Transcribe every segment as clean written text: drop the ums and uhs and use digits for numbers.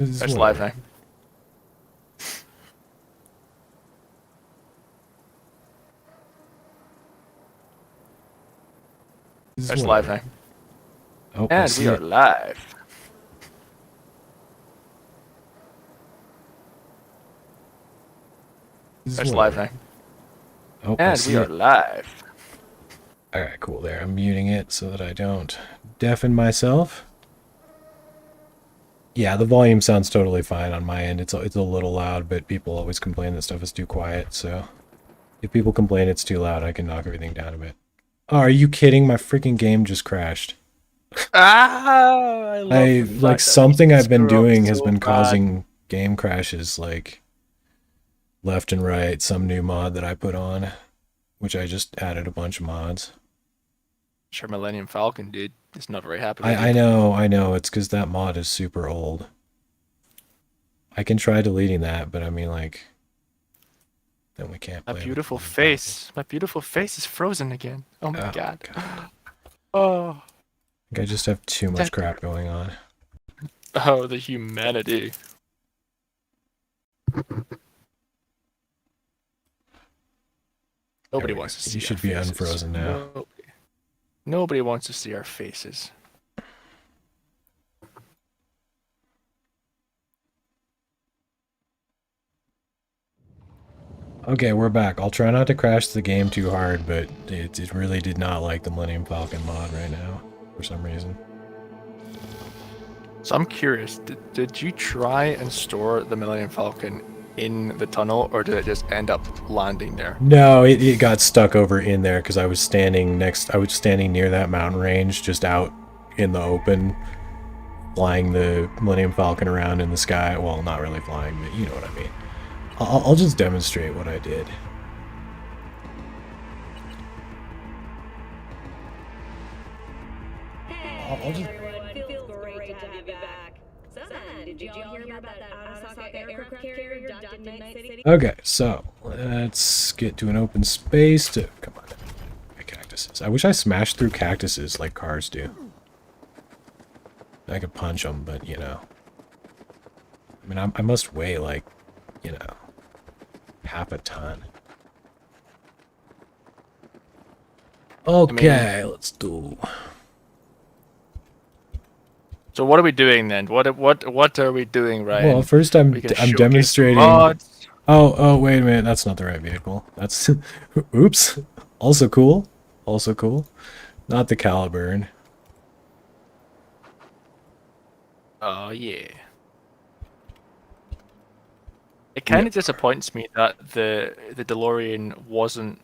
That's live now. That's live now. Oh, And we are live. That's live now. Oh, and we are live. Alright, cool there. I'm muting it so that I don't deafen myself. Yeah, the volume sounds totally fine on my end. It's a little loud, but people always complain that stuff is too quiet, so if people complain it's too loud, I can knock everything down a bit. Oh, are you kidding? My freaking game just crashed. I love the fact that something I've been screw up doing has so been bad. causing game crashes like left and right. Some new mod that I put on, which I just added a bunch of mods. Sure, Millennium Falcon, dude, is not very happy with I know. It's because that mod is super old. I can try deleting that, but I mean, like, then we can't play. My beautiful face is frozen again. Oh my god. Oh. I think I just have too much crap going on. Oh, the humanity. Nobody wants to see. You should be unfrozen now. Nobody wants to see our faces. Okay, we're back. I'll try not to crash the game too hard, but it really did not like the Millennium Falcon mod right now, for some reason. So I'm curious, did you try and store the Millennium Falcon in the tunnel, or did it just end up landing there? No, it got stuck over in there because I was standing near that mountain range, just out in the open, flying the Millennium Falcon around in the sky. Well, not really flying, but you know what I mean. I'll just demonstrate what I did. I'll just... Okay, so let's get to an open space to... Come on. Cactuses. I wish I smashed through cactuses like cars do. I could punch them, but, you know. I mean, I must weigh, like, you know, half a ton. Okay, let's do... So what are we doing then? What are we doing, Ryan? Well, first I'm demonstrating... Oh, wait a minute, that's not the right vehicle. That's... Oops. Also cool. Also cool. Not the Caliburn. Oh, yeah. It kind of disappoints me that the DeLorean wasn't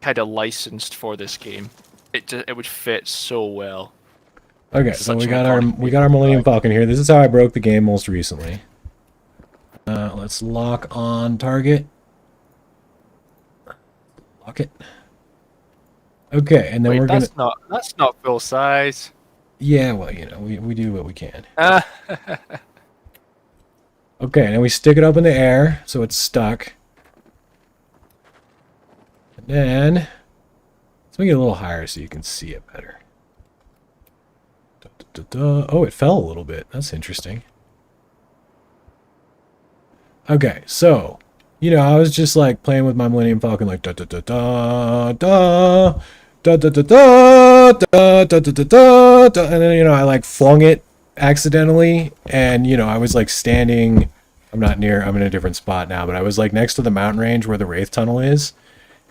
kind of licensed for this game. It would fit so well. Okay, so we got our Millennium Falcon here. This is how I broke the game most recently. Let's lock on target. Lock it. Okay, and then we're gonna... That's not full size. Yeah, well, you know, we do what we can. Okay, and we stick it up in the air, so it's stuck. And then, let's make it a little higher so you can see it better. Oh, it fell a little bit. That's interesting. Okay, so, you know, I was just like playing with my Millennium Falcon, like da da da da da da da da da da da da da da, and then, you know, I like flung it accidentally, and, you know, I was like standing... I'm in a different spot now, but I was like next to the mountain range where the Wraith Tunnel is,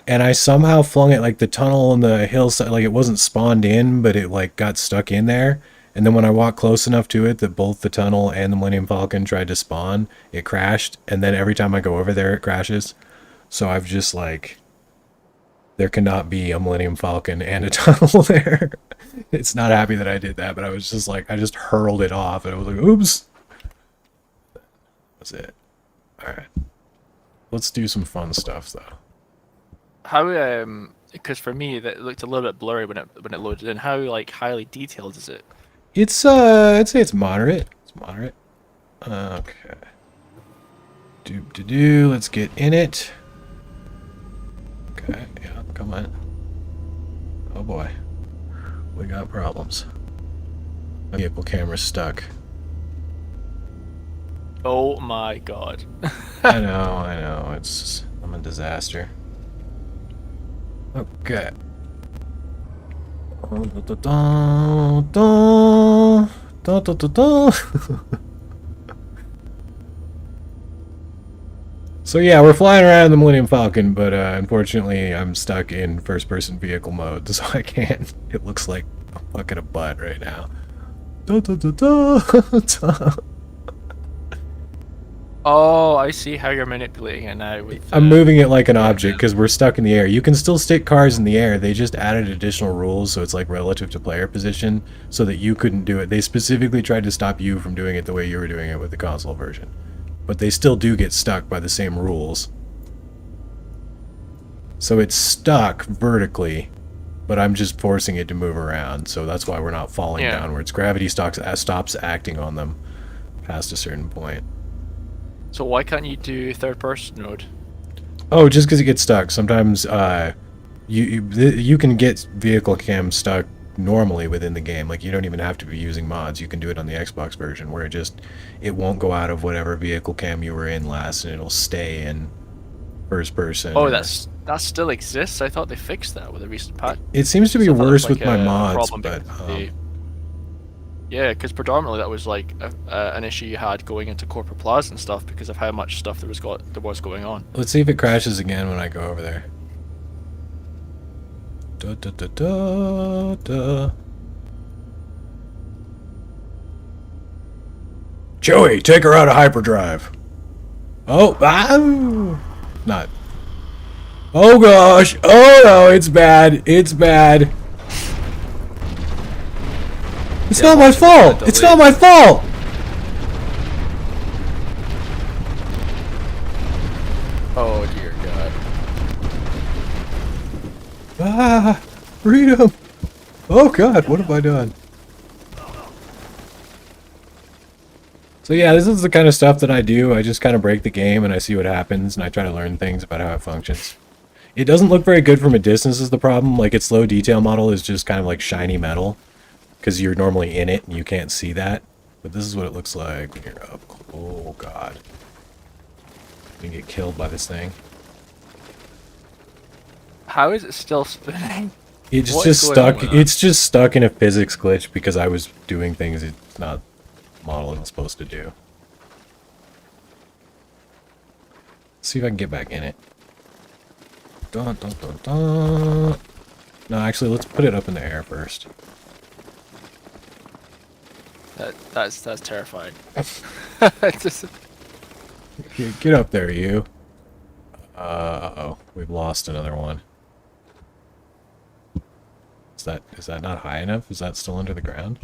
and I somehow flung it like the tunnel on the hillside, like it wasn't spawned in, but it like got stuck in there. And then when I walked close enough to it that both the tunnel and the Millennium Falcon tried to spawn, it crashed. And then every time I go over there, it crashes. So I've just like, there cannot be a Millennium Falcon and a tunnel there. It's not happy that I did that, but I was just like, I just hurled it off and I was like, oops. That's it. Alright. Let's do some fun stuff though. How, because for me, that looked a little bit blurry when it loaded in. How, like, highly detailed is it? It's, I'd say it's moderate. It's moderate. Okay. Let's get in it. Okay, yeah, come on. Oh boy. We got problems. My vehicle camera's stuck. Oh my god. I know. I'm a disaster. Okay. So yeah, we're flying around the Millennium Falcon, but unfortunately I'm stuck in first-person vehicle mode, so I can't. It looks like I'm fucking a butt right now. Oh, I see how you're manipulating it now with I'm moving it like an yeah, object because we're stuck in the air. You can still stick cars in the air. They just added additional rules, so it's like relative to player position, so that you couldn't do it. They specifically tried to stop you from doing it the way you were doing it with the console version. But they still do get stuck by the same rules. So it's stuck vertically, but I'm just forcing it to move around, so that's why we're not falling downwards. Gravity stops acting on them past a certain point. So why can't you do third person mode? Oh, just because it gets stuck. Sometimes you can get vehicle cam stuck normally within the game. Like, you don't even have to be using mods. You can do it on the Xbox version, where it won't go out of whatever vehicle cam you were in last, and it'll stay in first person. Oh, that still exists? I thought they fixed that with a recent patch. It seems to be worse with my mods, problem but yeah, because predominantly that was like an issue you had going into Corporate Plaza and stuff because of how much stuff there was going on. let's see if it crashes again when I go over there. Joey, take her out of hyperdrive. Oh, not. Oh gosh. Oh no, it's bad. It's bad. It's not my fault. It's not my fault. Oh dear god. Ah, freedom. Oh god, what have I done? So yeah, this is the kind of stuff that I do. I just kind of break the game and I see what happens and I try to learn things about how it functions. It doesn't look very good from a distance is the problem. Like, its low detail model is just kind of like shiny metal because you're normally in it and you can't see that. But this is what it looks like when you're up. Oh god. You can get killed by this thing. How is it still spinning? It's just stuck. It's just stuck in a physics glitch because I was doing things it's not model isn't supposed to do. Let's see if I can get back in it. Dun, dun, dun, dun. No, actually, let's put it up in the air first. That's terrifying. Get up there, you. Uh-oh, we've lost another one. Is that not high enough? Is that still under the ground?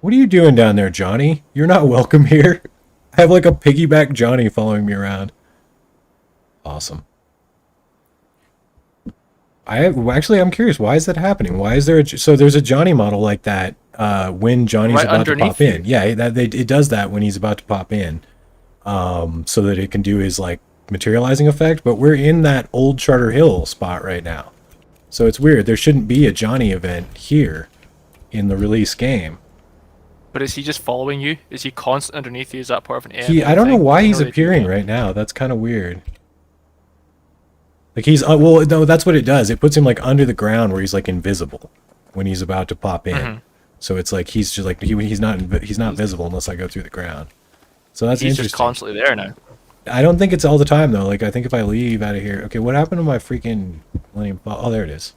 What are you doing down there, Johnny? You're not welcome here. I have like a piggyback Johnny following me around. Awesome. I'm curious. Why is that happening? Why is there so there's a Johnny model like that when Johnny's about to pop in? Yeah, it does that when he's about to pop in, so that it can do his like materializing effect. But we're in that old Charter Hill spot right now, so it's weird. There shouldn't be a Johnny event here in the release game. But is he just following you? Is he constant underneath you? Is that part of an AI? I don't know why he's appearing right now. That's kind of weird. Like he's well, no, that's what it does. It puts him like under the ground where he's like invisible when he's about to pop in. Mm-hmm. So it's like he's just like he's not visible unless I go through the ground. So that's interesting. He's just constantly there now. I don't think it's all the time though. Like I think if I leave out of here, okay, what happened to my freaking Millennium? Oh, there it is.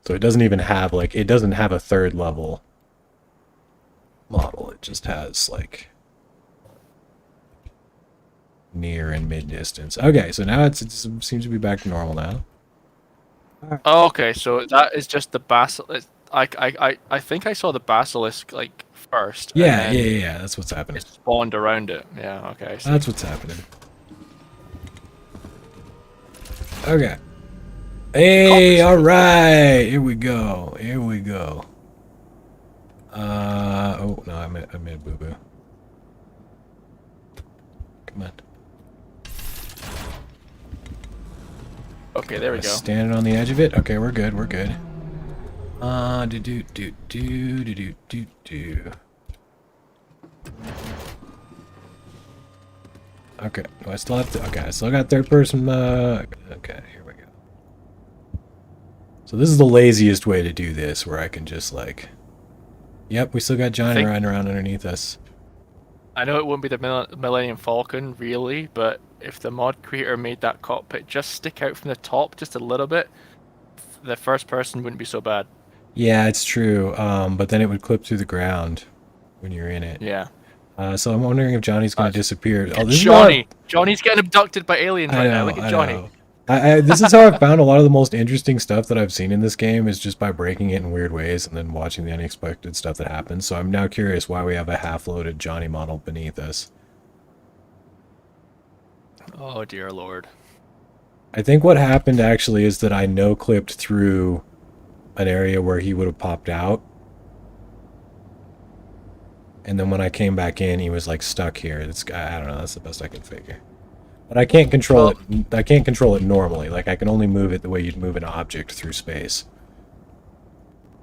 So it doesn't even have like it doesn't have a third level model. It just has like near and mid distance. Okay, so now it seems to be back to normal now. Oh, okay, so that is just the basilisk. I think I saw the basilisk like first. Yeah. That's what's happening. It spawned around it. Yeah. Okay. That's what's happening. Okay. Hey, all right. Here we go. Here we go. Oh no, I made a boo-boo. Come on. Okay, there we go. Standing on the edge of it. Okay, we're good. We're good. Do do do do do do do do. Okay, do I still have to? Okay, I still got third person. Okay, here we go. So this is the laziest way to do this, where I can just like, yep, we still got Johnny riding around underneath us. I know it won't be the Millennium Falcon, really, but if the mod creator made that cockpit just stick out from the top just a little bit, the first person wouldn't be so bad. Yeah, it's true. But then it would clip through the ground when you're in it. Yeah. So I'm wondering if Johnny's going to disappear. Oh, this Johnny! is not... Johnny's getting abducted by aliens right now. Look at Johnny. This is how I found a lot of the most interesting stuff that I've seen in this game is just by breaking it in weird ways and then watching the unexpected stuff that happens. So I'm now curious why we have a half-loaded Johnny model beneath us. Oh dear lord. I think what happened actually is that I no-clipped through an area where he would have popped out. And then when I came back in, he was like stuck here. I don't know, that's the best I can figure. But I can't control it. I can't control it normally. Like I can only move it the way you'd move an object through space.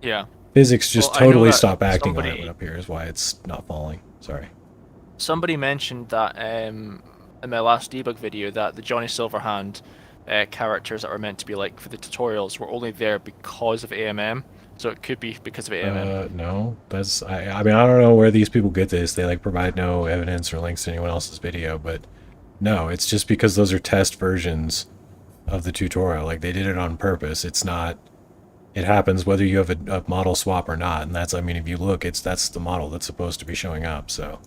Yeah. Physics just totally stop acting on it up here is why it's not falling. Sorry. Somebody mentioned that in my last debug video that the Johnny Silverhand characters that were meant to be like for the tutorials were only there because of AMM. So it could be because of AMM. No, that's I mean I don't know where these people get this. They like provide no evidence or links to anyone else's video, but no, it's just because those are test versions of the tutorial. Like they did it on purpose. It's not. It happens whether you have a model swap or not, and that's I mean if you look, that's the model that's supposed to be showing up. So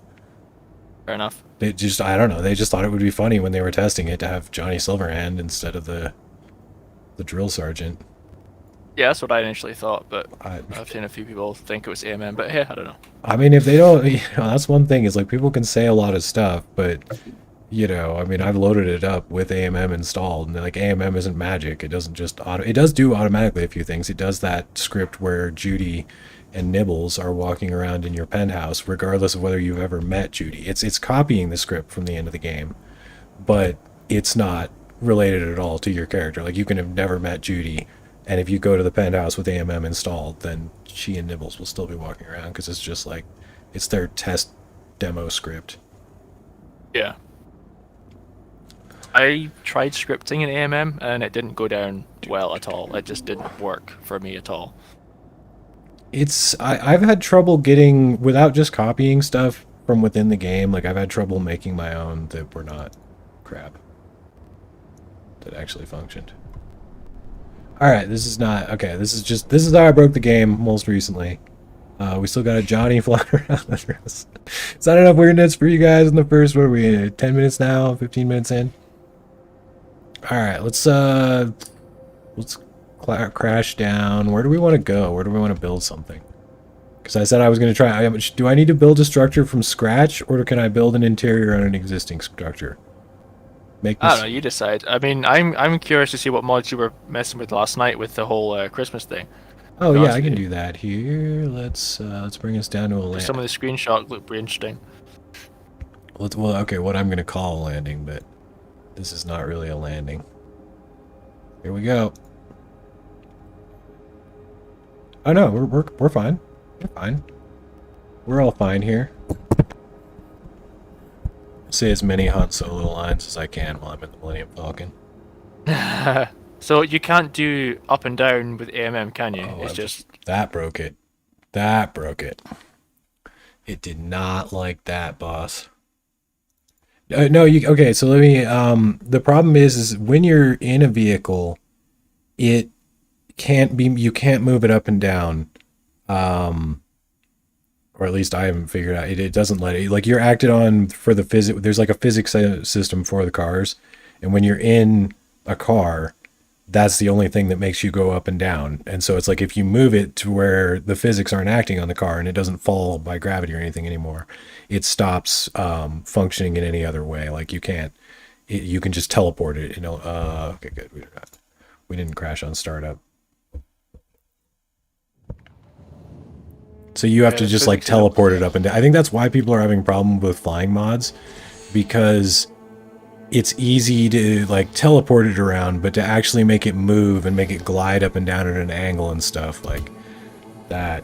fair enough. They just I don't know. They just thought it would be funny when they were testing it to have Johnny Silverhand instead of the drill sergeant. Yeah, that's what I initially thought, but I've seen a few people think it was AMM, but hey, I don't know. I mean, if they don't, that's one thing is like people can say a lot of stuff, but I mean, I've loaded it up with AMM installed, and like AMM isn't magic. It doesn't just it does do automatically a few things. It does that script where Judy and Nibbles are walking around in your penthouse, regardless of whether you've ever met Judy. It's copying the script from the end of the game, but it's not related at all to your character. Like you can have never met Judy. And if you go to the penthouse with AMM installed, then she and Nibbles will still be walking around because it's just like, it's their test demo script. Yeah. I tried scripting in AMM and it didn't go down well at all. It just didn't work for me at all. I've had trouble getting, without just copying stuff from within the game, like I've had trouble making my own that were not crap. That actually functioned. Alright, this is not... Okay, this is how I broke the game most recently. We still got a Johnny flying around under us. Is that enough weirdness for you guys in the first... What are we, 10 minutes now? 15 minutes in? Alright, let's crash down. Where do we want to go? Where do we want to build something? Because I said I was going to try... Do I need to build a structure from scratch, or can I build an interior on an existing structure? I don't know, you decide. I mean, I'm curious to see what mods you were messing with last night with the whole Christmas thing. Oh yeah, I can do that here. Let's bring us down to a landing. Some of the screenshots look pretty interesting. Well, okay, what I'm gonna call a landing, but this is not really a landing. Here we go. Oh no, we're fine. We're fine. We're all fine here. Say as many Han Solo lines as I can while I'm in the Millennium Falcon. So you can't do up and down with AMM, can you? Oh, it's just... That broke it. That broke it. It did not like that, boss. No, okay, so let me... the problem is when you're in a vehicle, it can't be... You can't move it up and down. Or at least I haven't figured out. It doesn't let it. Like you're acted on for the physics. There's like a physics system for the cars, and when you're in a car, that's the only thing that makes you go up and down. And so it's like if you move it to where the physics aren't acting on the car and it doesn't fall by gravity or anything anymore, it stops functioning in any other way. Like you can't. You can just teleport it. Okay, good. We didn't crash on startup. So you have to just like teleport it up and down. I think that's why people are having problems with flying mods, because it's easy to like teleport it around, but to actually make it move and make it glide up and down at an angle and stuff like that,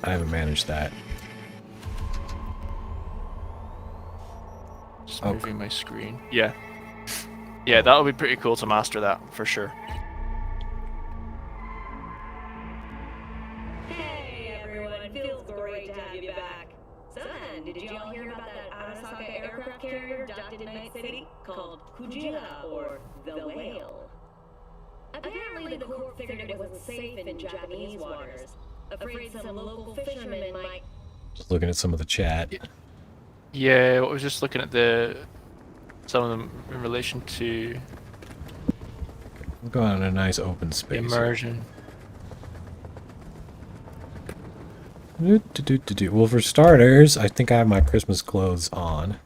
I haven't managed that. Just Oh, moving my screen. Yeah. Yeah, that would be pretty cool to master that, for sure. Hey everyone, feels great to have you back. Son, did you all hear about that Arasaka aircraft carrier docked in Night City called Kujiha or the Whale? Apparently the Corp figured it wasn't safe in Japanese waters, afraid some local fishermen might... just looking at some of the chat. Yeah, I was just looking at some of them in relation to I'm going in a nice open space. immersion. Well, for starters, I think I have my Christmas clothes on.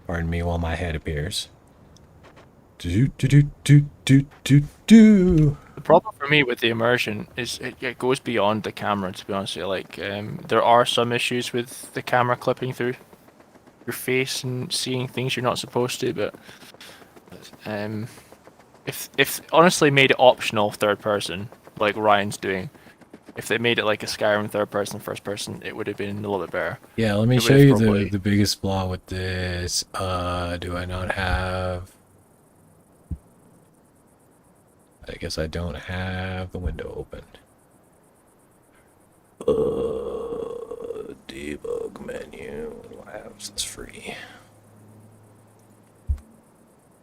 Pardon me while my head appears. The problem for me with the immersion is it goes beyond the camera, to be honest with you. Like, there are some issues with the camera clipping through your face and seeing things you're not supposed to, but if honestly made it optional third person, like Ryan's doing, if they made it like a Skyrim third person, first person, it would have been a little bit better. Yeah, let me It show would have you probably- the biggest flaw with this. Do I not have... I guess I don't have the window open. Debug menu. What happens? It's free.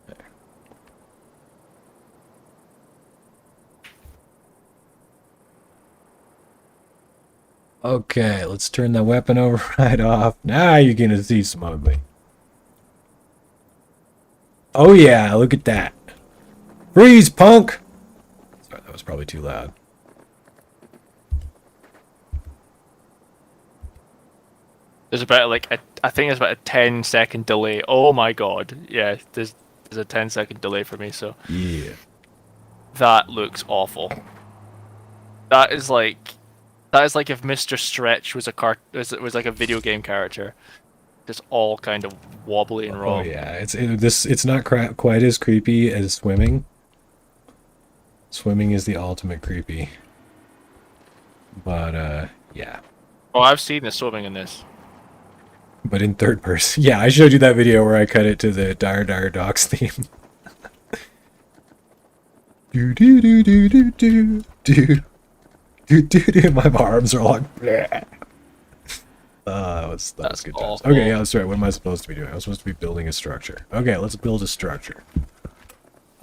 There. Okay, let's turn the weapon override off. Now you're gonna see smugly. Oh yeah, look at that. Freeze, punk! Sorry, that was probably too loud. There's about I think there's about a 10-second delay. Oh my god. Yeah, there's a 10-second delay for me, so Yeah. that looks awful. That is like if Mr. Stretch was was like a video game character. Just all kind of wobbly and Oh wrong. yeah, it's not quite as creepy as swimming. Swimming is the ultimate creepy. But yeah. Oh, I've seen the swimming in this. But in third person. Yeah, I showed you that video where I cut it to the Dire Dire Docks theme. do do do do do do do do do do. My arms are like. Bleh. That was good times. awful. Okay, yeah, that's right. What am I supposed to be doing? I'm supposed to be building a structure. Okay, let's build a structure.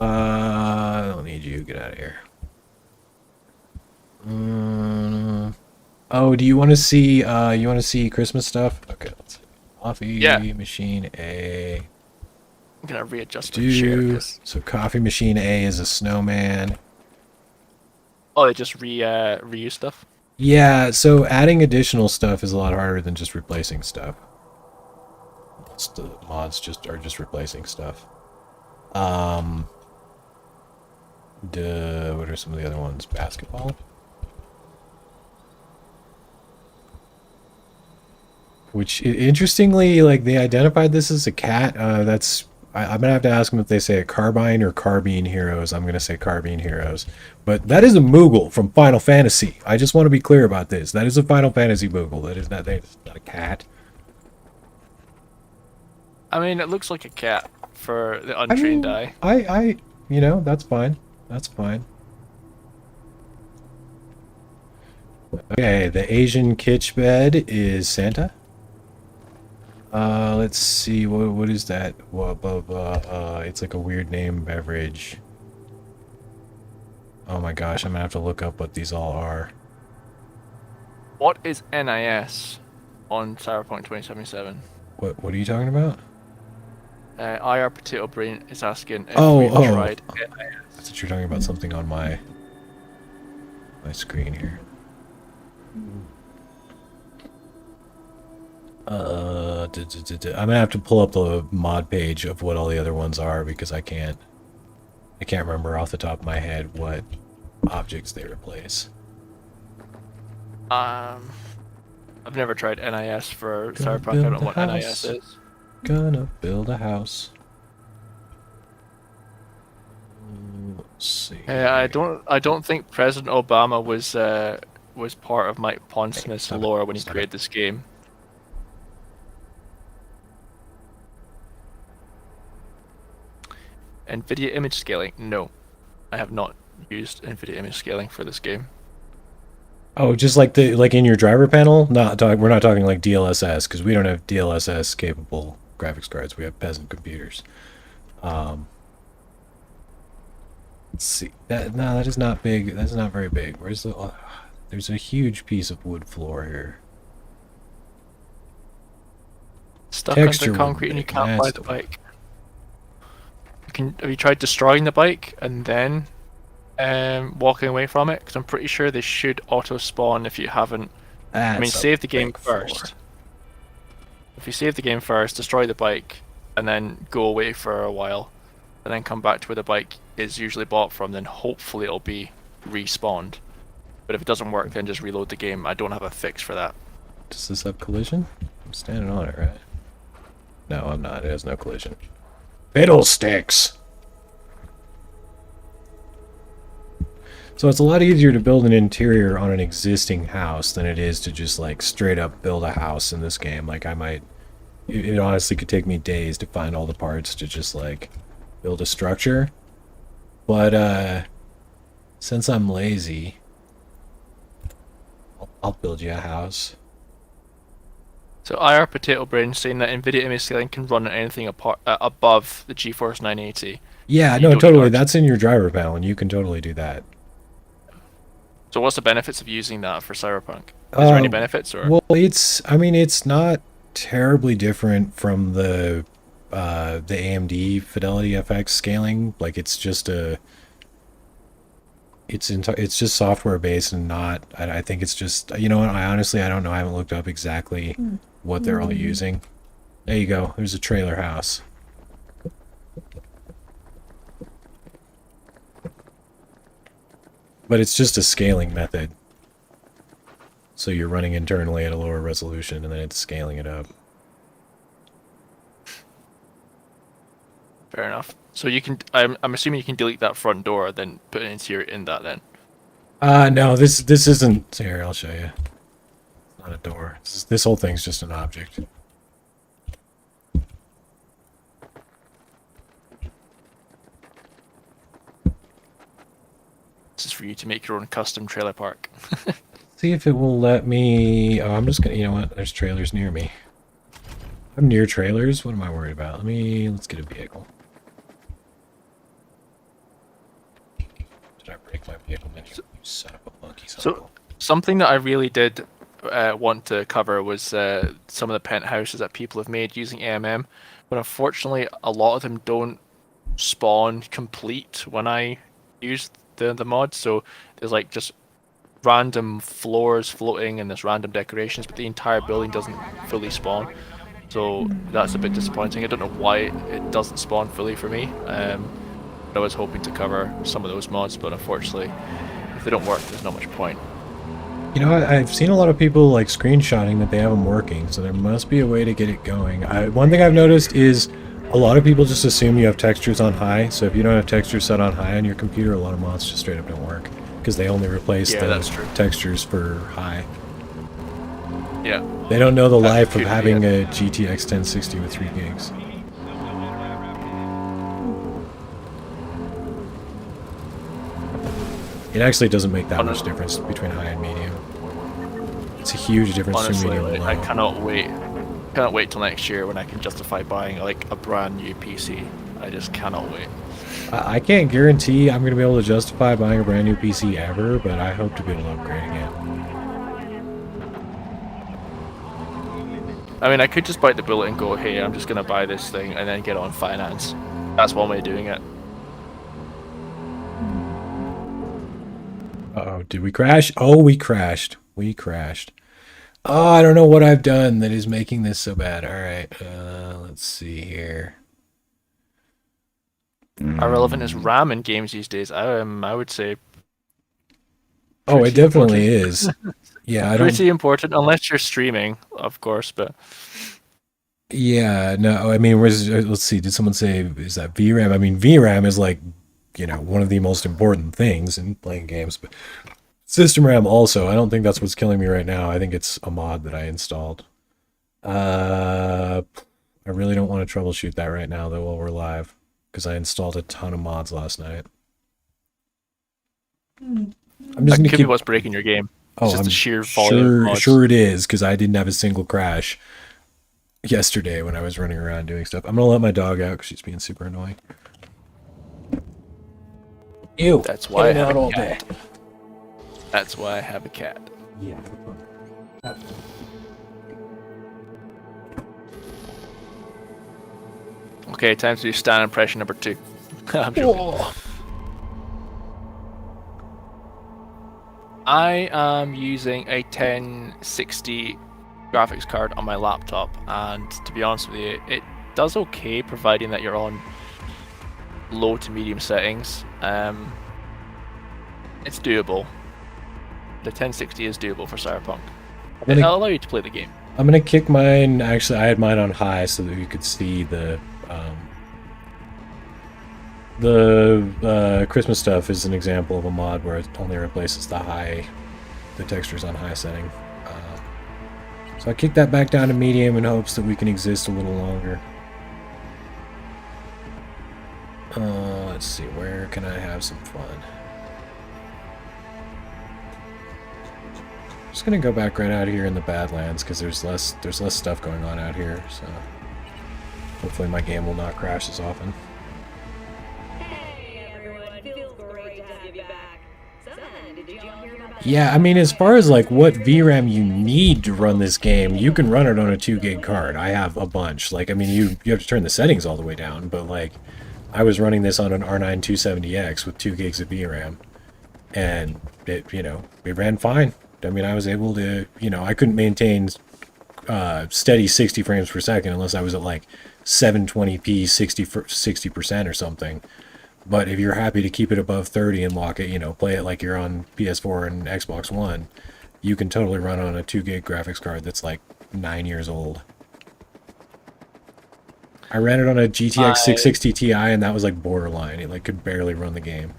I don't need you. Get out of here. Oh, do you want to see? You want to see Christmas stuff? Okay, let's see. Coffee machine A. I'm gonna readjust my chair. Do so. Coffee machine A is a snowman. Oh, they just reuse stuff. Yeah, so adding additional stuff is a lot harder than just replacing stuff. The mods are just replacing stuff. What are some of the other ones? Basketball? Which, interestingly, like, they identified this as a cat. I'm gonna have to ask them if they say a Carbine or Carbine Heroes. I'm gonna say Carbine Heroes. But that is a Moogle from Final Fantasy. I just want to be clear about this. That is a Final Fantasy Moogle. That is not a cat. I mean, it looks like a cat for the untrained eye. You know, that's fine. That's fine. Okay, the Asian kitsch bed is Santa. Let's see, what is that? It's like a weird name beverage. Oh my gosh, I'm gonna have to look up what these all are. What is NIS on Cyberpunk 2077? What are you talking about? IR Potato Brain is asking if Oh, we've tried I NIS. thought you were talking about something on my screen here. I'm gonna have to pull up the mod page of what all the other ones are because I can't remember off the top of my head what objects they replace. I've never tried NIS for Gonna Cyberpunk. I don't know build what a NIS house. is. Gonna build a house. see. I don't think President Obama was part of Mike Ponce's Stop it. lore when he Stop it. created this game. NVIDIA image scaling? No, I have not used NVIDIA image scaling for this game. Oh, just like in your driver panel? We're not talking like DLSS because we don't have DLSS capable graphics cards. We have peasant computers. Let's see. That is not big. That's not very big. Where's the? There's a huge piece of wood floor here. Stuck Texture under concrete and you wouldn't be. can't buy That's the the one. bike. Have you tried destroying the bike and then walking away from it? Because I'm pretty sure they should auto spawn if you haven't. I mean, That's a save the game big floor. first. If you save the game first, destroy the bike, and then go away for a while, and then come back to where the bike is usually bought from, then hopefully it'll be respawned. But if it doesn't work, then just reload the game. I don't have a fix for that. Does this have collision? I'm standing on it, right? No, I'm not. It has no collision. Fiddlesticks! So it's a lot easier to build an interior on an existing house than it is to just like straight up build a house in this game. Like it honestly could take me days to find all the parts to just like build a structure. But since I'm lazy, I'll build you a house. So IR Potato Brain saying that NVIDIA image scaling can run at anything above the GeForce 980. Yeah, You no, don't totally. need That's in your driver panel, and you can totally do that. So what's the benefits of using that for Cyberpunk? Is there any benefits or? Well, it's not terribly different from the AMD Fidelity FX scaling. Like it's just it's just software based and not. I think it's just, you know what? I don't know. I haven't looked up exactly what they're all using. There you go. There's a trailer house. But it's just a scaling method. So you're running internally at a lower resolution and then it's scaling it up. Fair enough. So you can. I'm assuming you can delete that front door, then put an interior in that. Then. No, this isn't. Here, I'll show you. It's not a door. This whole thing's just an object. This is for you to make your own custom trailer park. See if it will let me. Oh, I'm just gonna. You know what? There's trailers near me. I'm near trailers. What am I worried about? Let's get a vehicle. Did I break my vehicle menu? You son of a monkey. So something that I really did want to cover was some of the penthouses that people have made using AMM, but unfortunately a lot of them don't spawn complete when I use the mod. So there's like just random floors floating and there's random decorations, but the entire building doesn't fully spawn. So that's a bit disappointing. I don't know why it doesn't spawn fully for me. I was hoping to cover some of those mods, but unfortunately, if they don't work, there's not much point. You know, I've seen a lot of people like screenshotting that they have them working, so there must be a way to get it going. One thing I've noticed is a lot of people just assume you have textures on high, so if you don't have textures set on high on your computer, a lot of mods just straight up don't work, because they only replace the textures for high. Yeah. They don't know the life of having a GTX 1060 with 3 gigs. It actually doesn't make that much difference between high and medium. It's a huge difference Honestly, between medium and low. I cannot wait. Can't wait till next year when I can justify buying like a brand new PC. I just cannot wait. I can't guarantee I'm going to be able to justify buying a brand new PC ever, but I hope to be able to upgrade again. I mean, I could just bite the bullet and go, hey, I'm just going to buy this thing and then get on finance. That's one way of doing it. Uh-oh, did we crash? Oh, we crashed. We crashed. Oh, I don't know what I've done that is making this so bad. All right, let's see here. How relevant is RAM in games these days? I would say. Oh, it definitely is. Yeah, pretty important, unless you're streaming, of course. But yeah, no, I mean, let's see. Did someone say is that VRAM? I mean, VRAM is like you know, one of the most important things in playing games. But system RAM also, I don't think that's what's killing me right now. I think it's a mod that I installed. I really don't want to troubleshoot that right now, though, while we're live, because I installed a ton of mods last night. I'm just That gonna could be keep. what's breaking your game. Oh, It's just I'm the sheer volume of mods. sure it is, because I didn't have a single crash yesterday when I was running around doing stuff. I'm gonna let my dog out because she's being super annoying. Ew. That's why I in and have out a all cat. day. That's why I have a cat. Yeah. Okay, time to do stand impression number 2. I'm joking. I am using a 1060 graphics card on my laptop, and to be honest with you, it does okay providing that you're on low to medium settings. It's doable. The 1060 is doable for Cyberpunk. It'll allow you to play the game. I'm gonna kick mine. Actually, I had mine on high so that you could see the Christmas stuff is an example of a mod where it only replaces the textures on high setting. So I kicked that back down to medium in hopes that we can exist a little longer. Let's see, where can I have some fun? Just gonna go back right out here in the Badlands because there's less stuff going on out here. So hopefully my game will not crash as often. Hey everyone, feels great to have you back. So then, did you all hear about that? Yeah, I mean, as far as like what VRAM you need to run this game, you can run it on a 2 gig card. I have a bunch. Like, I mean, you have to turn the settings all the way down, but like, I was running this on an R9 270X with 2 gigs of VRAM, and it, you know, it ran fine. I mean, I was able to, you know, I couldn't maintain steady 60 frames per second unless I was at like 720p 60% or something. But if you're happy to keep it above 30 and lock it, you know, play it like you're on PS4 and Xbox One, you can totally run on a 2 gig graphics card that's like 9 years old. I ran it on a GTX 660 Ti and that was like borderline. It like could barely run the game.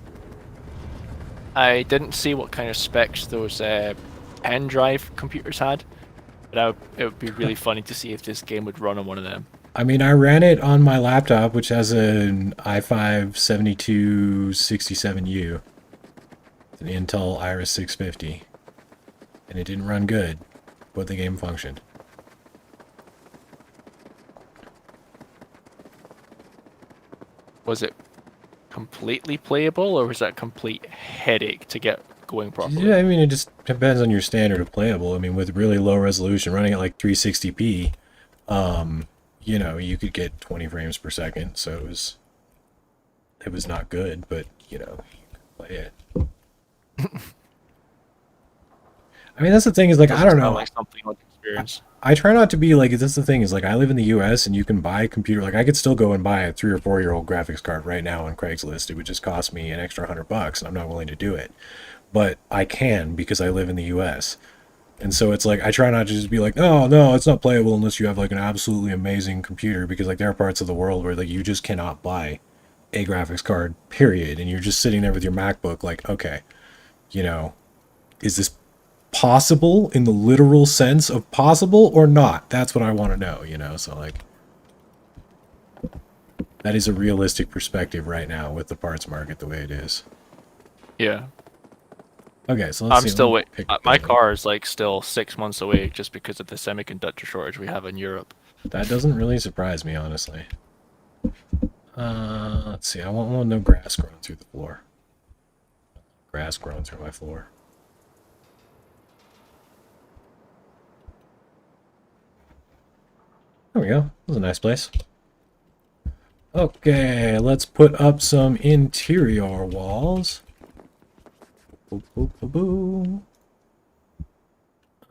I didn't see what kind of specs those pen drive computers had, but it would be really funny to see if this game would run on one of them. I mean, I ran it on my laptop, which has an i5-7267U, an Intel Iris 650, and it didn't run good, but the game functioned. Was it completely playable, or was that a complete headache to get going properly? Yeah, I mean, it just depends on your standard of playable. I mean, with really low resolution, running at like 360p, you know, you could get 20 frames per second, so it was not good, but, you know, you could play it. I mean, that's the thing is, like, I don't know. Like something like experience. I try not to be like, that's the thing is, like, I live in the US and you can buy a computer. Like, I could still go and buy a 3 or 4 year old graphics card right now on Craigslist. It would just cost me an extra $100 and I'm not willing to do it. But I can because I live in the US. And so it's like, I try not to just be like, oh, no, it's not playable unless you have like an absolutely amazing computer, because like there are parts of the world where like you just cannot buy a graphics card, period. And you're just sitting there with your MacBook like, okay, you know, is this possible in the literal sense of possible or not? That's what I want to know, you know? So like, that is a realistic perspective right now with the parts market the way it is. Yeah. Okay, so let's I'm see. still Let me wait. pick My the- car is like still 6 months away just because of the semiconductor shortage we have in Europe. That doesn't really surprise me, honestly. Let's see. I want no grass growing through the floor. Grass growing through my floor. There we go. That was a nice place. Okay, let's put up some interior walls. Boop, boop, boop, boop.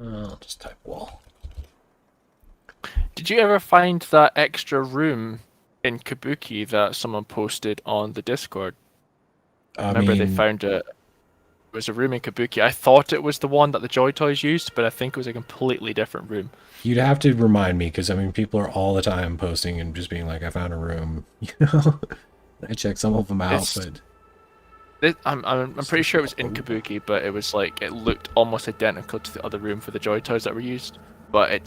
I'll just type wall. Did you ever find that extra room in Kabuki that someone posted on the Discord? Remember they found it. It was a room in Kabuki. I thought it was the one that the Joy Toys used, but I think it was a completely different room. You'd have to remind me, because I mean, people are all the time posting and just being like, "I found a room," you know. I check some of them out, but I'm pretty sure it was in Kabuki, but it was like it looked almost identical to the other room for the Joy Toys that were used. But I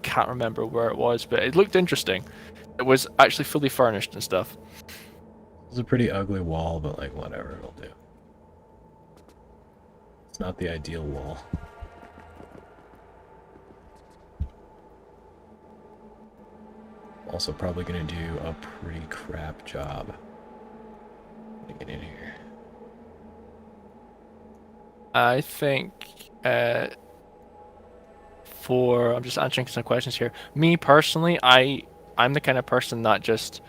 can't remember where it was, but it looked interesting. It was actually fully furnished and stuff. It's a pretty ugly wall, but like whatever, it'll do. It's not the ideal wall. Also probably gonna do a pretty crap job. Let me get in here. I think I'm just answering some questions here. Me personally, I'm the kind of person that just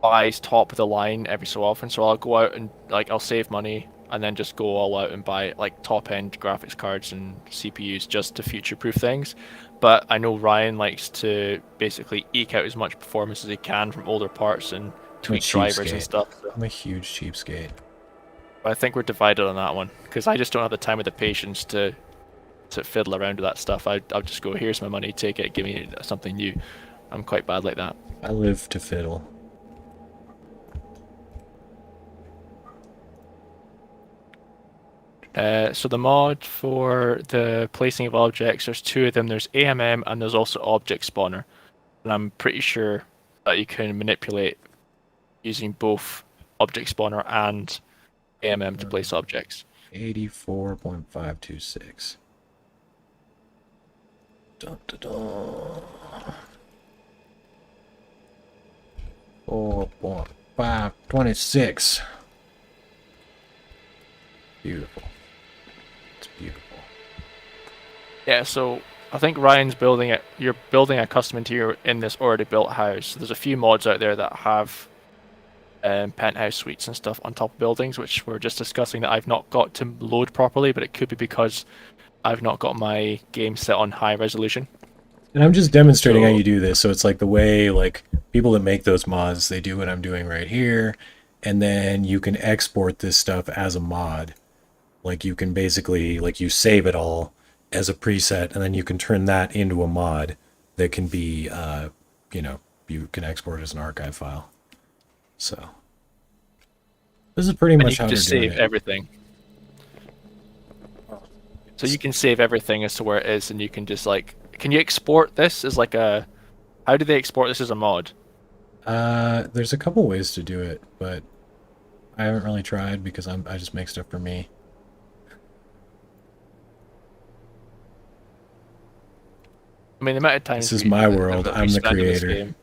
buys top of the line every so often. So I'll go out and like I'll save money and then just go all out and buy like top end graphics cards and CPUs just to future proof things. But I know Ryan likes to basically eke out as much performance as he can from older parts and tweak drivers and stuff. So. I'm a huge cheapskate. But I think we're divided on that one because I just don't have the time or the patience to fiddle around with that stuff. I'll just go, here's my money, take it, give me something new. I'm quite bad like that. I live to fiddle. So the mod for the placing of objects, there's two of them. There's AMM and there's also Object Spawner. And I'm pretty sure that you can manipulate using both Object Spawner and AMM to place objects. 84.526. Dun, dun, dun. 4.526. Beautiful. It's beautiful. Yeah, so I think Ryan's building it. You're building a custom interior in this already built house. So there's a few mods out there that have penthouse suites and stuff on top of buildings, which we're just discussing that I've not got to load properly, but it could be because I've not got my game set on high resolution. And I'm just demonstrating how you do this. So it's like the way like people that make those mods, they do what I'm doing right here, and then you can export this stuff as a mod. Like you can basically like you save it all as a preset, and then you can turn that into a mod that can be you know, you can export it as an archive file. So this is pretty much how they're just doing save it. everything. So you can save everything as to where it is, and you can just like, can you export this as like a? How do they export this as a mod? There's a couple ways to do it, but I haven't really tried because I just make stuff for me. I mean, the amount of times This is my world. I'm the creator. The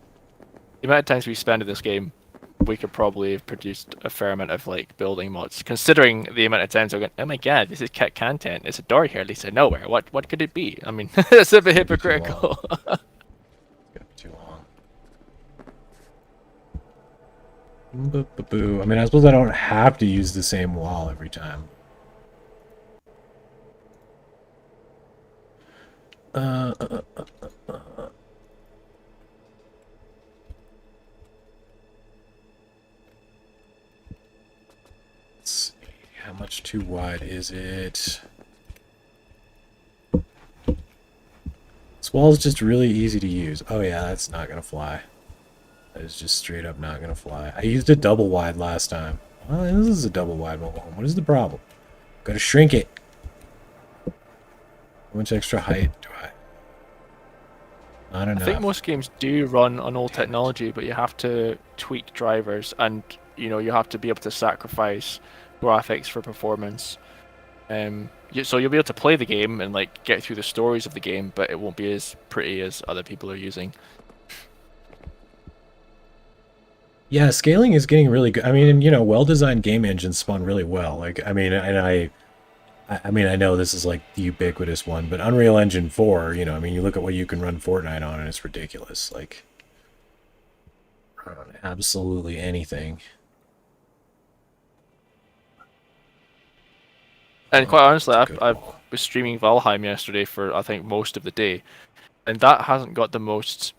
amount of times we spend in this game, we could probably have produced a fair amount of like building mods. Considering the amount of times we're going, oh my god, this is cat content. There's a door here, leads to nowhere. What could it be? I mean, it's a bit hypocritical. It's gonna be too long. Boo. I mean, I suppose I don't have to use the same wall every time. Let's see, how much too wide is it? This wall is just really easy to use. Oh yeah, that's not gonna fly. That is just straight up not gonna fly. I used a double wide last time. Well, this is a double wide mobile home. What is the problem? Gotta shrink it. How much extra height do I? Not enough. I think most games do run on old technology, but you have to tweak drivers, and you know you have to be able to sacrifice graphics for performance. So you'll be able to play the game and like get through the stories of the game, but it won't be as pretty as other people are using. Yeah, scaling is getting really good. I mean, you know, well-designed game engines spawn really well. Like, I mean, and I mean, I know this is like the ubiquitous one, but Unreal Engine 4, you know, I mean, you look at what you can run Fortnite on, and it's ridiculous. Like, run on absolutely anything. And quite honestly, I was streaming Valheim yesterday for I think most of the day, and that hasn't got the most,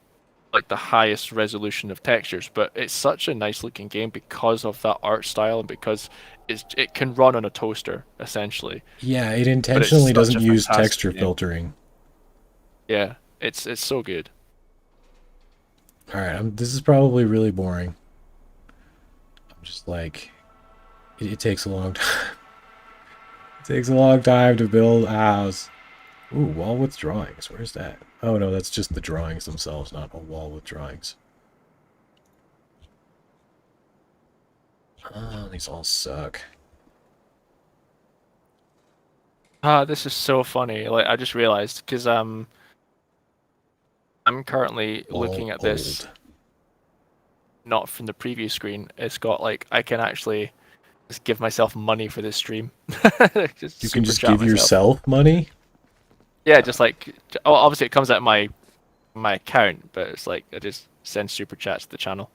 like the highest resolution of textures, but it's such a nice looking game because of that art style and because it can run on a toaster essentially. Yeah, it intentionally doesn't use texture game. filtering. Yeah, it's so good. All right, this is probably really boring. I'm just like It takes a long time. It takes a long time to build a house. Ooh, wall with drawings. Where's that? Oh no, that's just the drawings themselves, not a wall with drawings. Oh, these all suck. Ah, this is so funny. Like I just realized because I'm currently All looking at this old. not from the preview screen. It's got like I can actually just give myself money for this stream. Just You can super just chat give myself. yourself money? Yeah, just like oh, obviously it comes out of my account, but it's like I just send super chats to the channel.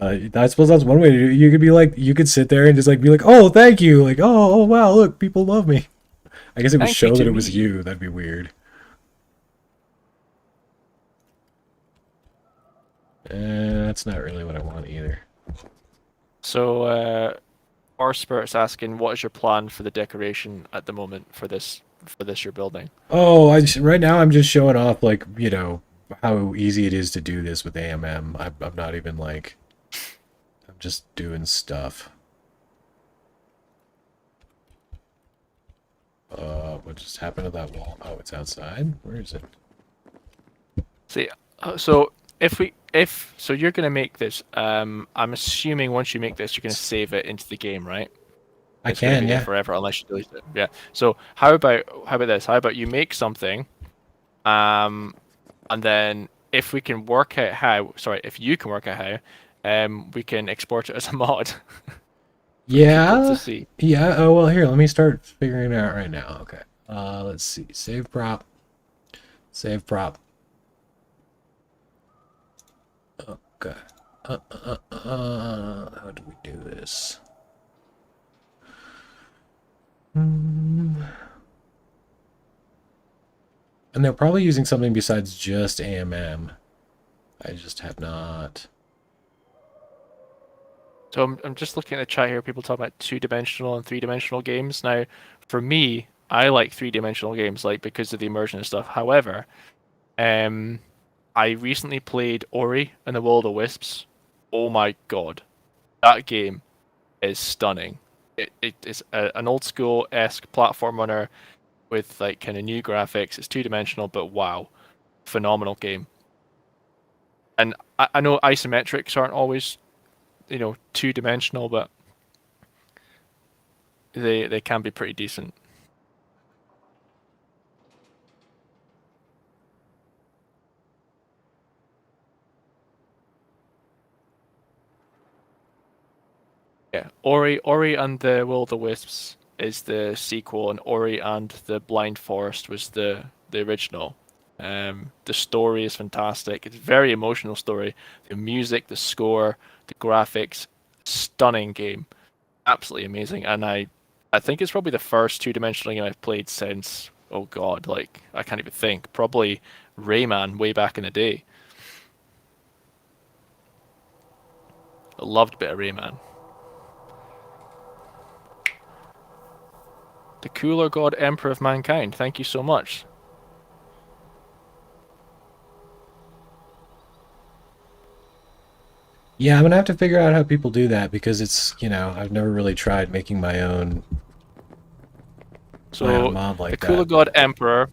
I suppose that's one way to do it. You could be like, you could sit there and just like be like, oh, thank you. Like, oh wow, look, people love me. I guess it would Thank you show that to it was me. you. That'd be weird. That's not really what I want either. So, our Spirit's asking, what is your plan for the decoration at the moment for this you're building? Oh, right now I'm just showing off like, you know, how easy it is to do this with AMM. I'm not even like, I'm just doing stuff. What just happened to that wall? Oh, it's outside? Where is it? See, so if you're gonna make this, I'm assuming once you make this, you're gonna save it into the game, right? I It's gonna can, be there yeah. forever unless you delete it. Yeah. So how about this? How about you make something, and then if we can work out how, sorry, if you can work out how, we can export it as a mod for people to Yeah? see. Yeah, oh well here, let me start figuring it out right now. Okay. Let's see. Save prop. Save prop. Okay. How do we do this? And they're probably using something besides just AMM. I just have not. So I'm just looking at the chat here. People talk about two-dimensional and three-dimensional games. Now, for me, I like three-dimensional games, like because of the immersion and stuff. However, um, I recently played Ori and the Will of the Wisps. Oh my god, that game is stunning. It is an old school esque platform runner with like kind of new graphics. It's two-dimensional, but wow, phenomenal game. And I know isometrics aren't always two-dimensional, but they can be pretty decent. Yeah, Ori and the Will o' the Wisps is the sequel, and Ori and the Blind Forest was the original. The story is fantastic. It's a very emotional story. The music, the score, the graphics, stunning game, absolutely amazing. And I think it's probably the first two-dimensional game I've played since, oh god, like I can't even think. Probably Rayman way back in the day. I loved a bit of Rayman. The Cooler God Emperor of Mankind. Thank you so much. Yeah, I'm gonna have to figure out how people do that because it's, you know, I've never really tried making my own So mod the like Cooler that. God Emperor,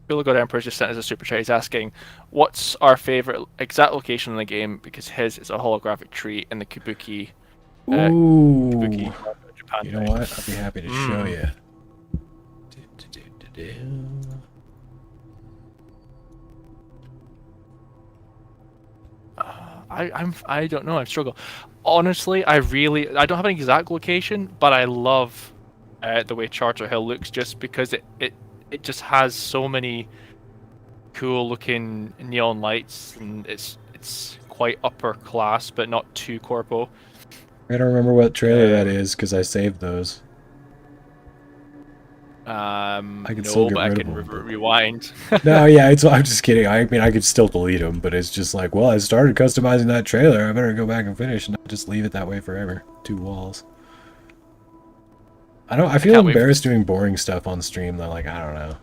Cooler God Emperor just sent us a super chat. He's asking, "What's our favorite exact location in the game?" Because his is a holographic tree in the Ooh. Kabuki Japan You know thing. what? I'll be happy to show you. I don't know. I struggle. Honestly, I don't have an exact location, but I love the way Charter Hill looks, just because it just has so many cool looking neon lights, and it's quite upper class, but not too corpo. I don't remember what trailer that Um, is because I saved those. I could still no, get but I rid of can them, but rewind. no, yeah, I'm just kidding. I mean, I could still delete them, but it's just like, well, I started customizing that trailer. I better go back and finish and not just leave it that way forever. Two walls. I I feel can't wait for embarrassed this. doing boring stuff on stream though. Like, I don't know.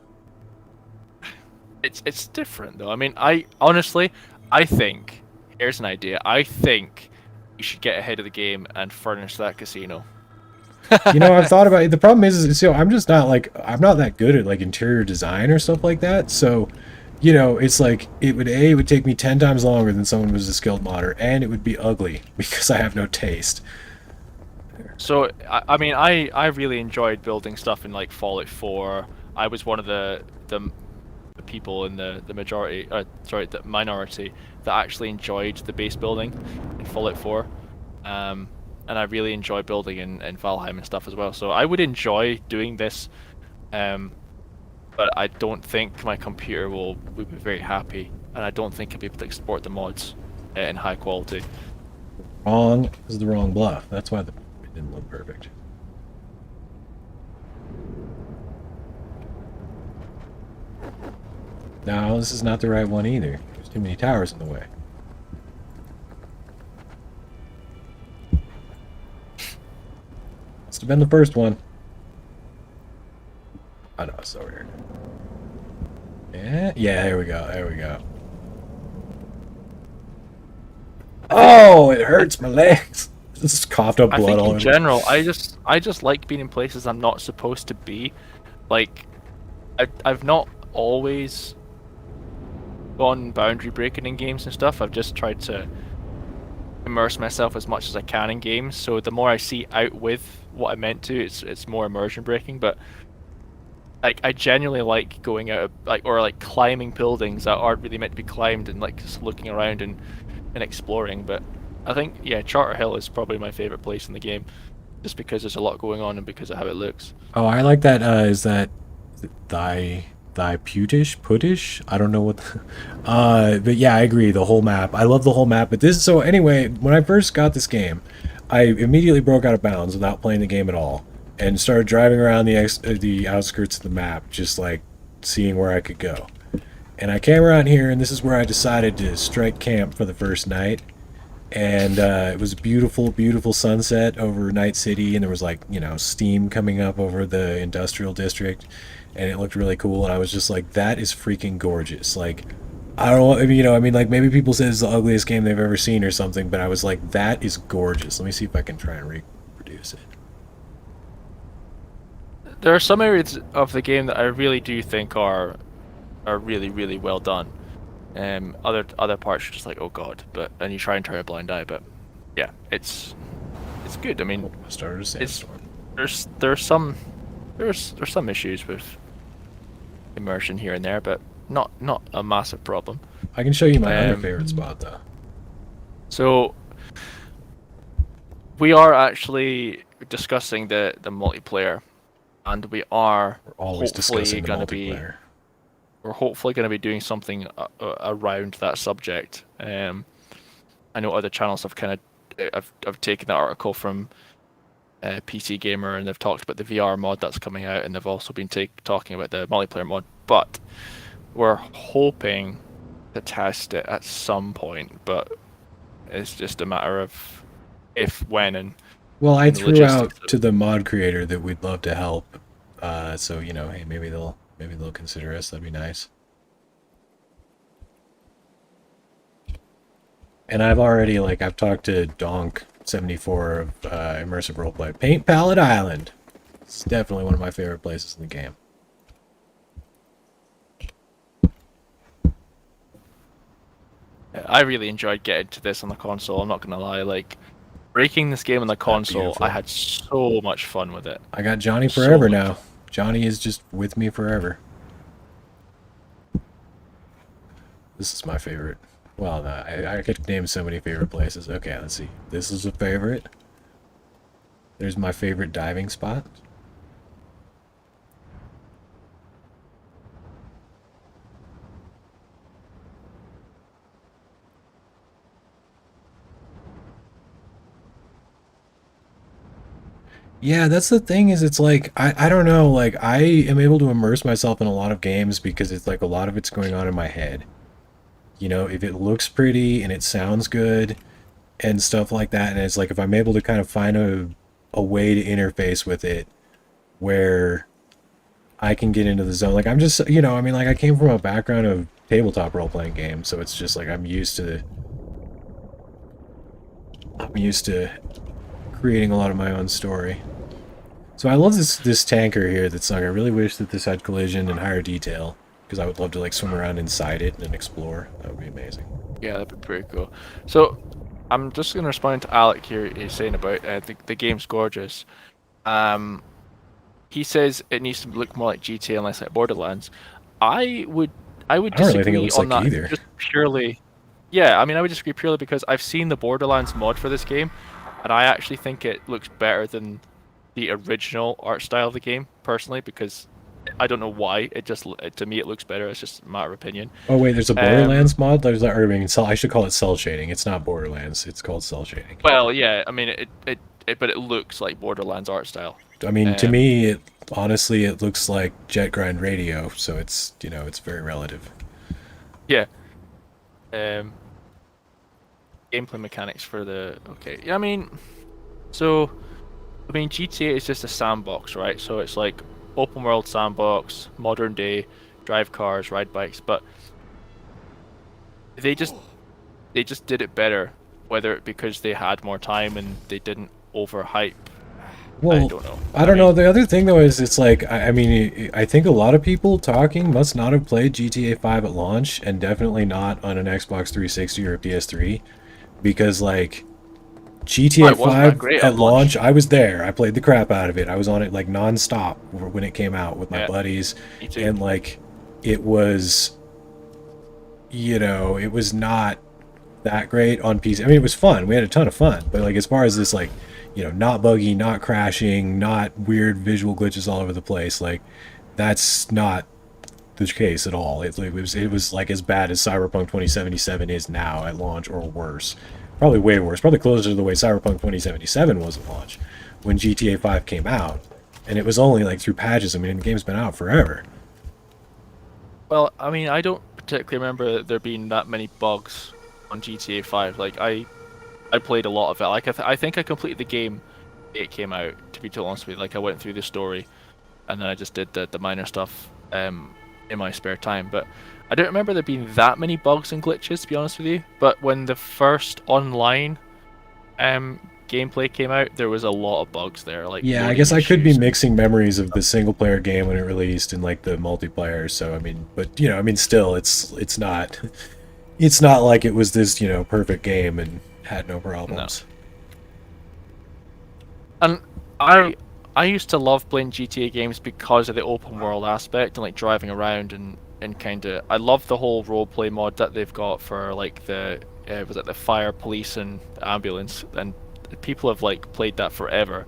It's different though. I mean, I honestly, I think here's an idea. I think you should get ahead of the game and furnish that casino. You know, I've thought about it. The problem is, you know, I'm just not like, I'm not that good at like interior design or stuff like that. So, you know, it's like it would take me 10 times longer than someone who was a skilled modder, and it would be ugly because I have no taste. So I mean, I really enjoyed building stuff in like Fallout 4. I was one of the people in the majority, sorry, the minority that actually enjoyed the base building in Fallout 4. And I really enjoy building in Valheim and stuff as well. So I would enjoy doing this, but I don't think my computer would be very happy, and I don't think I'll be able to export the mods in high quality. Wrong is the wrong bluff. That's why it didn't look perfect. No, this is not the right one either. There's too many towers in the way. Must have been the first one. Oh no, it's over here. Yeah, there we go, there we go. Oh, it hurts my legs. This is coughed up I blood think all in over. general, I just like being in places I'm not supposed to be. Like, I've not always gone boundary breaking in games and stuff. I've just tried to immerse myself as much as I can in games. So the more I see out with what I meant to, it's more immersion breaking. But like, I genuinely like going out or climbing buildings that aren't really meant to be climbed, and like just looking around and exploring. But I think, yeah, Charter Hill is probably my favorite place in the game, just because there's a lot going on and because of how it looks. Oh, I like that. Is that thy putish? I don't know what. But yeah, I agree. The whole map. I love the whole map. But this. So anyway, when I first got this game, I immediately broke out of bounds without playing the game at all, and started driving around the outskirts of the map, just like seeing where I could go. And I came around here, and this is where I decided to strike camp for the first night. And it was a beautiful, beautiful sunset over Night City, and there was like, you know, steam coming up over the industrial district, and it looked really cool. And I was just like, that is freaking gorgeous. Like, I don't know, you know, I mean, like maybe people say it's the ugliest game they've ever seen or something, but I was like, that is gorgeous. Let me see if I can try and reproduce it. There are some areas of the game that I really do think are really, really well done. Other parts are just like, oh god, and you try and turn a blind eye, but yeah, it's good. I mean, I started a sandstorm. there's some issues with immersion here and there, but not a massive problem. I can show you my other favorite spot though. So we are actually discussing the multiplayer, and we are We're always discussing the going to be. multiplayer. We're hopefully going to be doing something around that subject. I know other channels have kind of have taken that article from PC Gamer, and they've talked about the VR mod that's coming out, and they've also been talking about the multiplayer mod. But we're hoping to test it at some point, but it's just a matter of if, when, and Well, I and the threw out logistics of to the mod creator that we'd love to help. So you know, hey, maybe they'll consider us. That'd be nice. And I've already I've talked to Donk74 of Immersive Roleplay. Paint Palette Island. It's definitely one of my favorite places in the game. I really enjoyed getting to this on the console. I'm not gonna lie, like breaking this game on the console, beautiful? I had so much fun with it. I got Johnny So forever much now. Johnny is just with me forever. This is my favorite. Well, no, I could name so many favorite places. Okay, let's see. This is a favorite. There's my favorite diving spot. Yeah, that's the thing is it's like I don't know, like I am able to immerse myself in a lot of games because it's like a lot of it's going on in my head. You know, if it looks pretty and it sounds good and stuff like that, and it's like if I'm able to kind of find a way to interface with it where I can get into the zone. Like I'm just, you know, I mean like I came from a background of tabletop role-playing games, so it's just like I'm used to I'm used to creating a lot of my own story. So I love this tanker here that's sunk. I really wish that this had collision and higher detail, because I would love to like swim around inside it and explore. That would be amazing. Yeah, that'd be pretty cool. So, I'm just gonna respond to Alec here. He's saying about the game's gorgeous. Um, he says it needs to look more like GTA and less like Borderlands. I would I would I don't really think it disagree looks on like that either. just purely. Yeah, I mean I would disagree purely because I've seen the Borderlands mod for this game, and I actually think it looks better than the original art style of the game personally because I don't know why it just to me it looks better. It's just a matter of opinion. Oh wait, there's a Um, Borderlands mod. There's that, or I mean, I should call it cell shading. It's not Borderlands. It's called cell shading. well, yeah, I mean but it looks like Borderlands art style. I mean, to Um, me, honestly, it looks like Jet Grind Radio. So it's it's very relative. yeah. Um, gameplay mechanics for the okay. Yeah, I mean, so I mean GTA is just a sandbox, right? So it's like open world sandbox, modern day, drive cars, ride bikes, but they just they just did it better, whether it because they had more time and they didn't overhype. I Well, don't know. I I don't know. mean, The other thing though is it's like I mean I think a lot of people talking must not have played GTA 5 at launch, and definitely not on an Xbox 360 or a PS3, because like oh, GTA it wasn't that 5 great at at launch. launch, I was there. I played the crap out of it. I was on it like nonstop when it came out with my Yeah, buddies, me too. and like it was, it was not that great on PC. I mean, it was fun. We had a ton of fun, but like as far as this like, not buggy, not crashing, not weird visual glitches all over the place, like that's not the case at all. It was like as bad as Cyberpunk 2077 is now at launch, or worse. Probably way worse. Probably closer to the way Cyberpunk 2077 was at launch when GTA 5 came out, and it was only like through patches. I mean, the game's been out forever. Well, I mean, I don't particularly remember there being that many bugs on GTA 5. Like I played a lot of it. Like I think I completed the game. It came out. To be totally honest with you, like I went through the story, and then I just did the minor stuff in my spare time. But I don't remember there being that many bugs and glitches. To be honest with you, but when the first online gameplay came out, there was a lot of bugs there, like Yeah, I loading guess I could be issues. mixing memories of the single player game when it released and like the multiplayer. So I mean, but I mean, still, it's not it's not like it was this perfect game and had no No, problems. and I used to love playing GTA games because of the open world aspect and like driving around and kind of I love the whole roleplay mod that they've got for like the was it the fire, police, and ambulance, and people have like played that forever,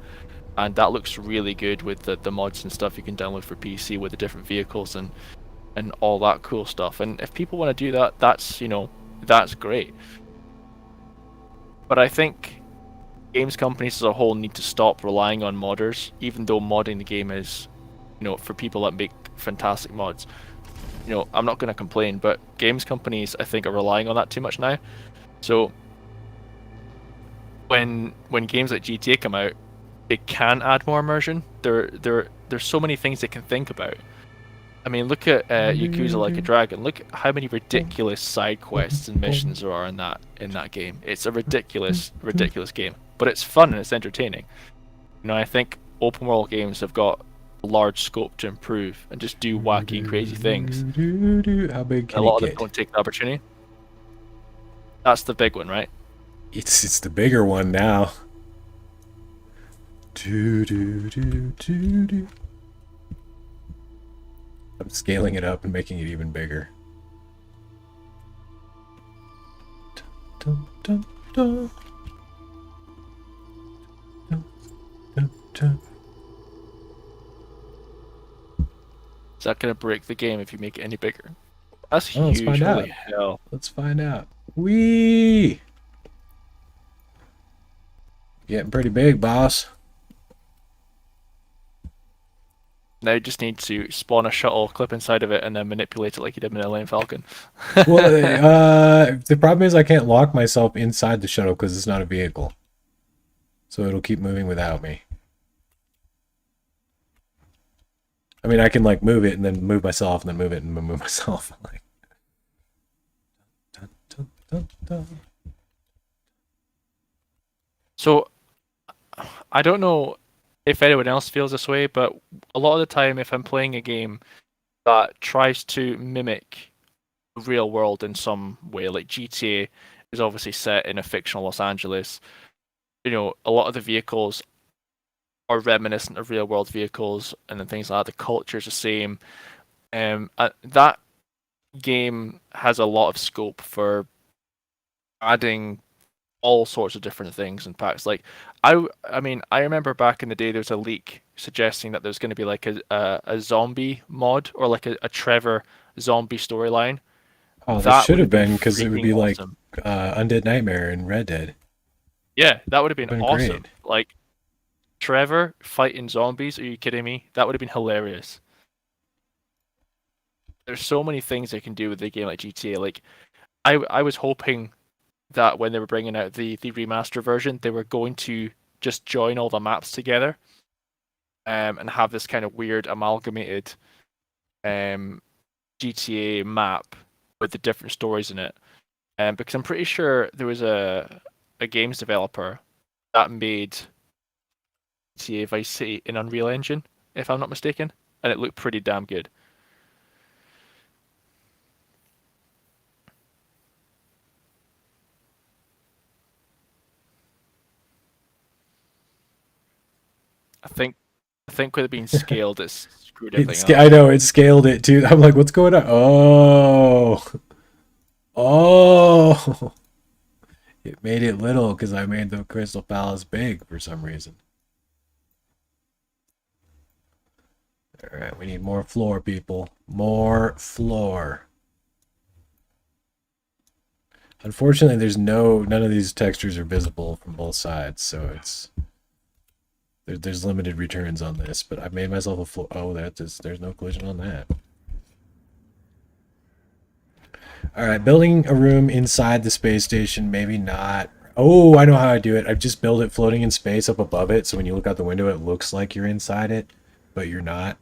and that looks really good with the mods and stuff you can download for PC with the different vehicles and all that cool stuff. And if people want to do that, that's that's great. But I think games companies as a whole need to stop relying on modders, even though modding the game is, for people that make fantastic mods. I'm not going to complain, but games companies I think are relying on that too much now. So when games like GTA come out, it can add more immersion. There's so many things they can think about. I mean, look at Yakuza Like a Dragon. Look at how many ridiculous side quests and missions there are in that game. It's a ridiculous game, but it's fun and it's entertaining. I think open world games have got a large scope to improve and just do wacky, crazy things. How big A can lot it of them get? don't take the opportunity. That's the big one, right? It's the bigger one now. Do do do do do. I'm scaling it up and making it even bigger. Dun, dun, dun. Dun, dun, dun. Is that gonna break the game if you make it any bigger? That's Oh, let's huge. find Holy out. hell! Let's find out. Wee! Getting pretty big, boss. Now you just need to spawn a shuttle, clip inside of it, and then manipulate it like you did with Millennium Falcon. Well, the problem is I can't lock myself inside the shuttle because it's not a vehicle. So it'll keep moving without me. I mean, I can like move it and then move myself and then move it and move myself. Like, dun, dun, dun, dun. So I don't know if anyone else feels this way, but a lot of the time, if I'm playing a game that tries to mimic the real world in some way, like GTA is obviously set in a fictional Los Angeles, a lot of the vehicles are reminiscent of real world vehicles and then things like that. The culture is the same. That game has a lot of scope for adding all sorts of different things and packs. Like I mean, I remember back in the day there was a leak suggesting that there's going to be like a zombie mod or like a Trevor zombie storyline. Oh, this That should would have have been been because it would freaking be like awesome. Undead Nightmare in Red Dead. Yeah, that would have been Been awesome. great. Like Trevor fighting zombies. Are you kidding me? That would have been hilarious. There's so many things they can do with a game like GTA. Like I was hoping that when they were bringing out the remaster version, they were going to just join all the maps together, and have this kind of weird amalgamated um, GTA map with the different stories in it. Because I'm pretty sure there was a games developer that made GTA Vice City in Unreal Engine, if I'm not mistaken, and it looked pretty damn good. I think I think with it being scaled, it's screwed everything up. I know it scaled it too. I'm like, what's going on? Oh, oh, it made it little because I made the Crystal Palace big for some reason. All right, we need more floor, people. More floor. Unfortunately, none of these textures are visible from both sides, so there's limited returns on this. But I've made myself a floor. Oh, there's no collision on that. All right, building a room inside the space station, maybe not. Oh, I know how I do it. I've just built it floating in space up above it, so when you look out the window, it looks like you're inside it, but you're not.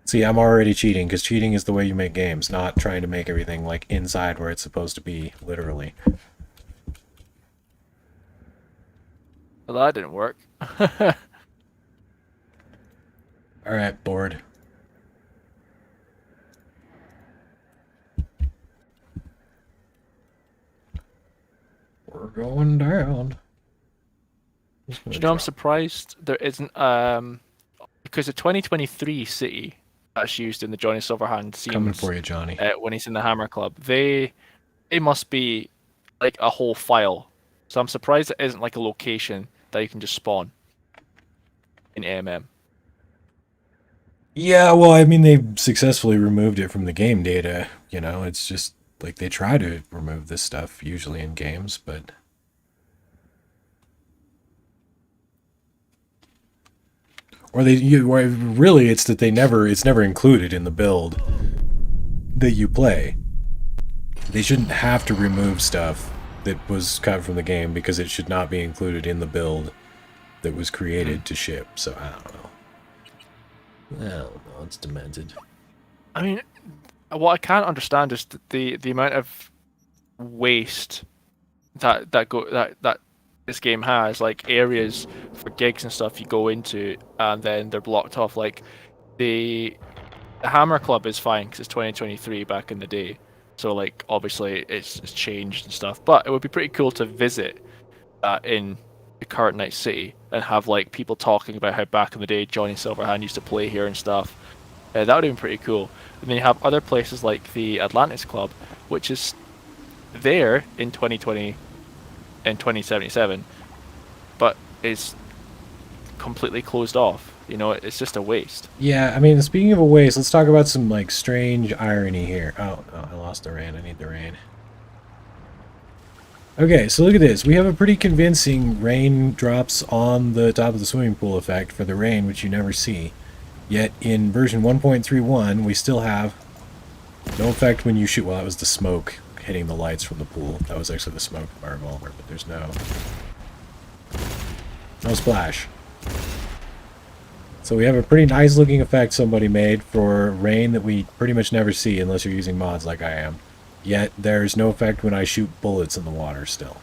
See, I'm already cheating, because cheating is the way you make games, not trying to make everything, like, inside where it's supposed to be, literally. Well, that didn't work. Alright, board. We're going down. I'm surprised there isn't because the 2023 city that's used in the Johnny Silverhand Coming scenes for you, Johnny. when he's in the Hammer Club, it must be like a whole file. So I'm surprised it isn't like a location that you can just spawn in AMM. Yeah, well, I mean, they successfully removed it from the game data. It's just like they try to remove this stuff usually in games, but or really it's that it's never included in the build that you play. They shouldn't have to remove stuff that was cut from the game because it should not be included in the build that was created to ship. So I don't know. It's demented. I mean, what I can't understand is the amount of waste that this game has, like areas for gigs and stuff you go into and then they're blocked off. Like the Hammer Club is fine because it's 2023 back in the day, so like obviously it's changed and stuff. But it would be pretty cool to visit in the current night city and have like people talking about how back in the day Johnny Silverhand used to play here and stuff. That would have been pretty cool. And then you have other places like the Atlantis Club, which is there in 2020 and 2077, but is completely closed off. It's just a waste. Yeah, I mean, speaking of a waste, let's talk about some like strange irony here. Oh, I lost the rain. I need the rain. Okay, so look at this. We have a pretty convincing rain drops on the top of the swimming pool effect for the rain, which you never see. Yet in version 1.31, we still have no effect when you shoot. Well, that was the smoke hitting the lights from the pool. That was actually the smoke from my revolver, but there's no splash. So we have a pretty nice looking effect somebody made for rain that we pretty much never see unless you're using mods like I am. Yet there's no effect when I shoot bullets in the water still.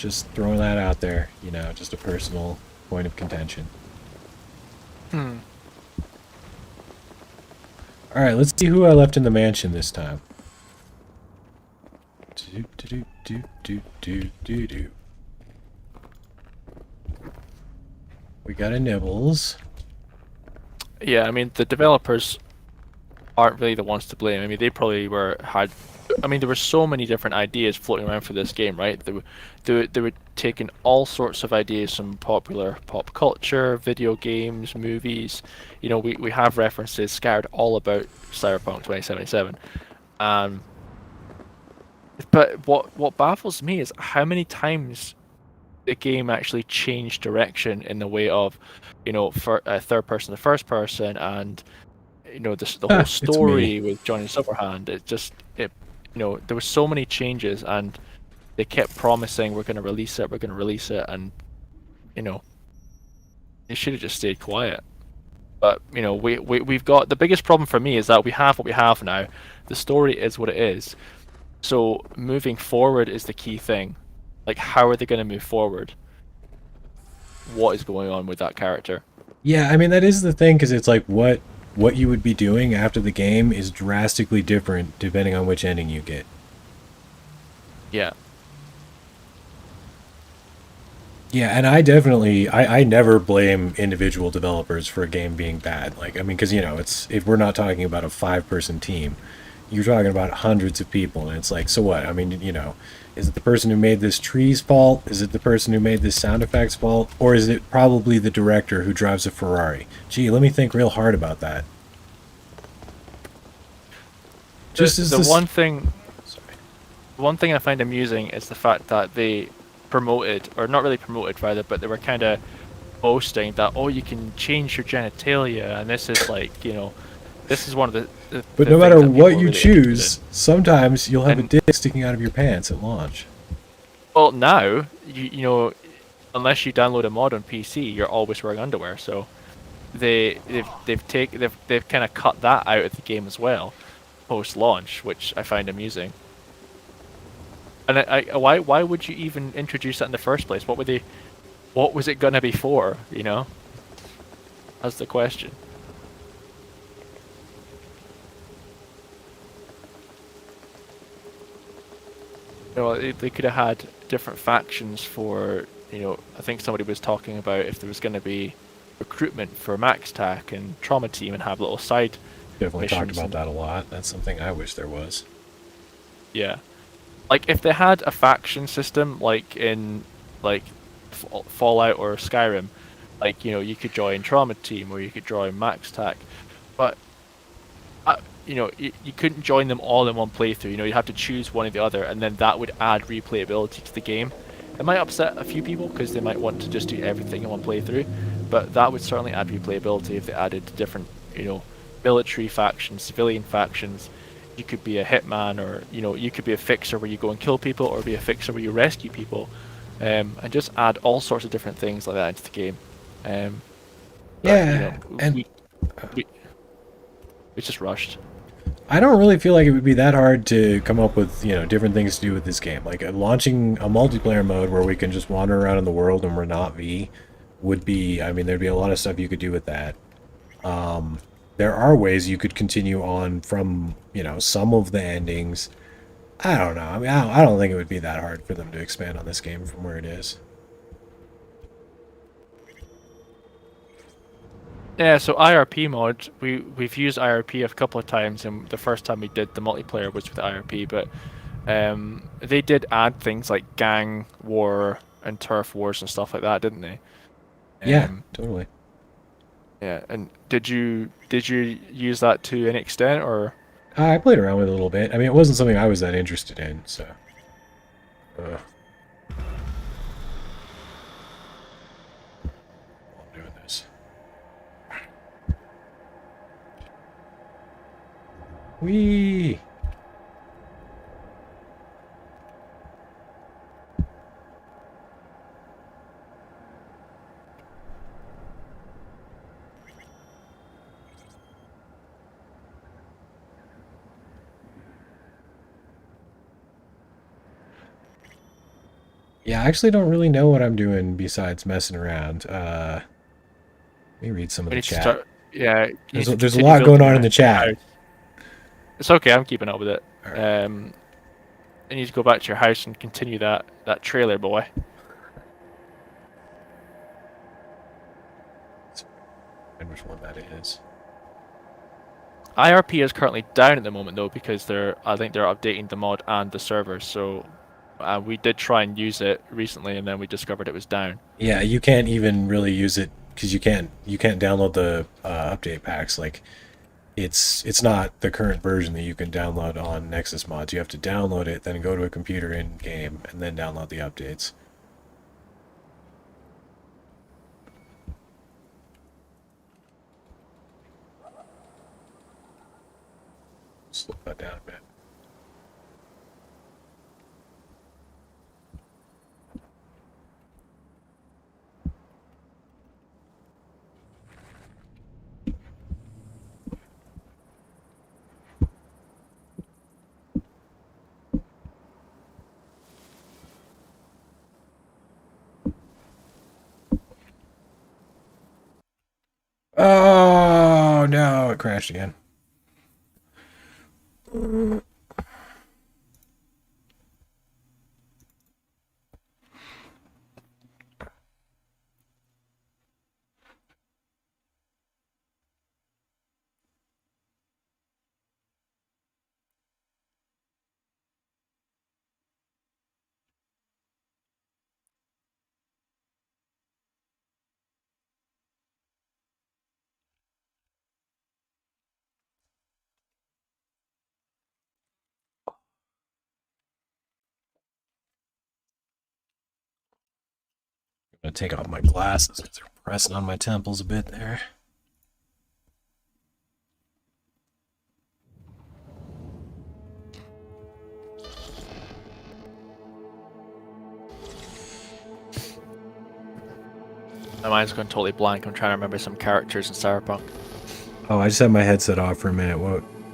Just throwing that out there. You know, just a personal point of contention. Hmm. All right, let's see who I left in the mansion this time. Do do do do do do do. We got a Nibbles. Yeah, I mean the developers aren't really the ones to blame. I mean they probably had. I mean there were so many different ideas floating around for this game, right? They were taking all sorts of ideas from popular pop culture, video games, movies. You know, we have references scattered all about Cyberpunk 2077. Um, but what baffles me is how many times the game actually changed direction in the way of, you know, for third person to first person, and you know the whole It's me. story with Johnny Silverhand. You know, there were so many changes, and they kept promising we're going to release it, we're going to release it, and you know, they should have just stayed quiet. But you know, we've got the biggest problem for me is that we have what we have now. The story is what it is. So moving forward is the key thing. Like, how are they going to move forward? What is going on with that character? Yeah, I mean that is the thing because it's like what you would be doing after the game is drastically different depending on which ending you get. Yeah. Yeah, and I definitely I never blame individual developers for a game being bad. Like I mean, because you know it's if we're not talking about a 5-person team, you're talking about hundreds of people, and it's like so what? I mean, you know, is it the person who made this tree's fault? Is it the person who made this sound effects fault? Or is it probably the director who drives a Ferrari? Gee, let me think real hard about that. Just as The this. Sorry. one thing I find amusing is the fact that they promoted, or not really promoted rather, but they were kind of boasting that, oh, you can change your genitalia, and this is like, you know, this is one of But the no things matter that people what are you really interested choose, sometimes you'll have in. a And dick sticking out of your pants at launch. well, now you know, unless you download a mod on PC, you're always wearing underwear. So they've kind of cut that out of the game as well, post launch, which I find amusing. And why would you even introduce that in the first place? What was it gonna be for? You know, that's the question. You know, they could have had different factions for, you know, I think somebody was talking about if there was going to be recruitment for Max Tack and Trauma Team and have little side Definitely talked missions. about And that a lot. That's something I wish there was. yeah, like if they had a faction system like in like Fallout or Skyrim, like, you know, you could join Trauma Team or you could join Max Tack, but you know, you couldn't join them all in one playthrough. You know, you have to choose one or the other, and then that would add replayability to the game. It might upset a few people because they might want to just do everything in one playthrough, but that would certainly add replayability if they added different, you know, military factions, civilian factions. You could be a hitman, or you know, you could be a fixer where you go and kill people, or be a fixer where you rescue people, and just add all sorts of different things like that into the game. But you Yeah, know, and we it's just rushed. I don't really feel like it would be that hard to come up with, you know, different things to do with this game. Like launching a multiplayer mode where we can just wander around in the world and we're not V would be, I mean, there'd be a lot of stuff you could do with that. There are ways you could continue on from, you know, some of the endings. I don't know. I mean, I don't think it would be that hard for them to expand on this game from where it is. Yeah, so IRP mod, we've used IRP a couple of times, and the first time we did the multiplayer was with IRP, but they did add things like gang war and turf wars and stuff like that, didn't they? Yeah, Um, totally. yeah, and did you use that to an extent, or I played around with it a little bit. I mean, it wasn't something I was that interested in, so. I'm doing this. Whee! Yeah, I actually don't really know what I'm doing besides messing around. Let me read some of We the need to chat. start. Yeah, you need to There's a continue lot going building on in the your chat. house. It's okay. I'm keeping up with it. All right. You need to go back to your house and continue that trailer, boy. Find which one that is. IRP is currently down at the moment though because I think they're updating the mod and the servers. So we did try and use it recently, and then we discovered it was down. Yeah, you can't even really use it because you can't download the update packs. Like it's not the current version that you can download on Nexus mods. You have to download it, then go to a computer in game, and then download the updates. Slow that down a bit. Oh no, it crashed again. I'm gonna take off my glasses because they're pressing on my temples a bit there. My mind's gone totally blank. I'm trying to remember some characters in Cyberpunk. Oh, I just had my headset off for a minute.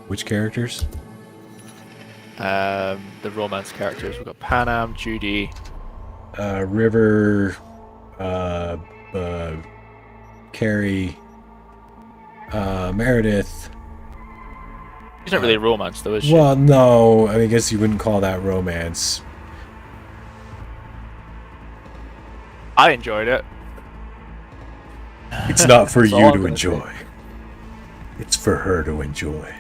Which characters? The romance characters. We've got Panam, Judy. River, uh, uh, Carrie, Meredith. She's not really a romance though, is she? Well, no, I guess you wouldn't call that romance. I enjoyed it. It's not for That's all you I'm to gonna enjoy. It's for her to enjoy.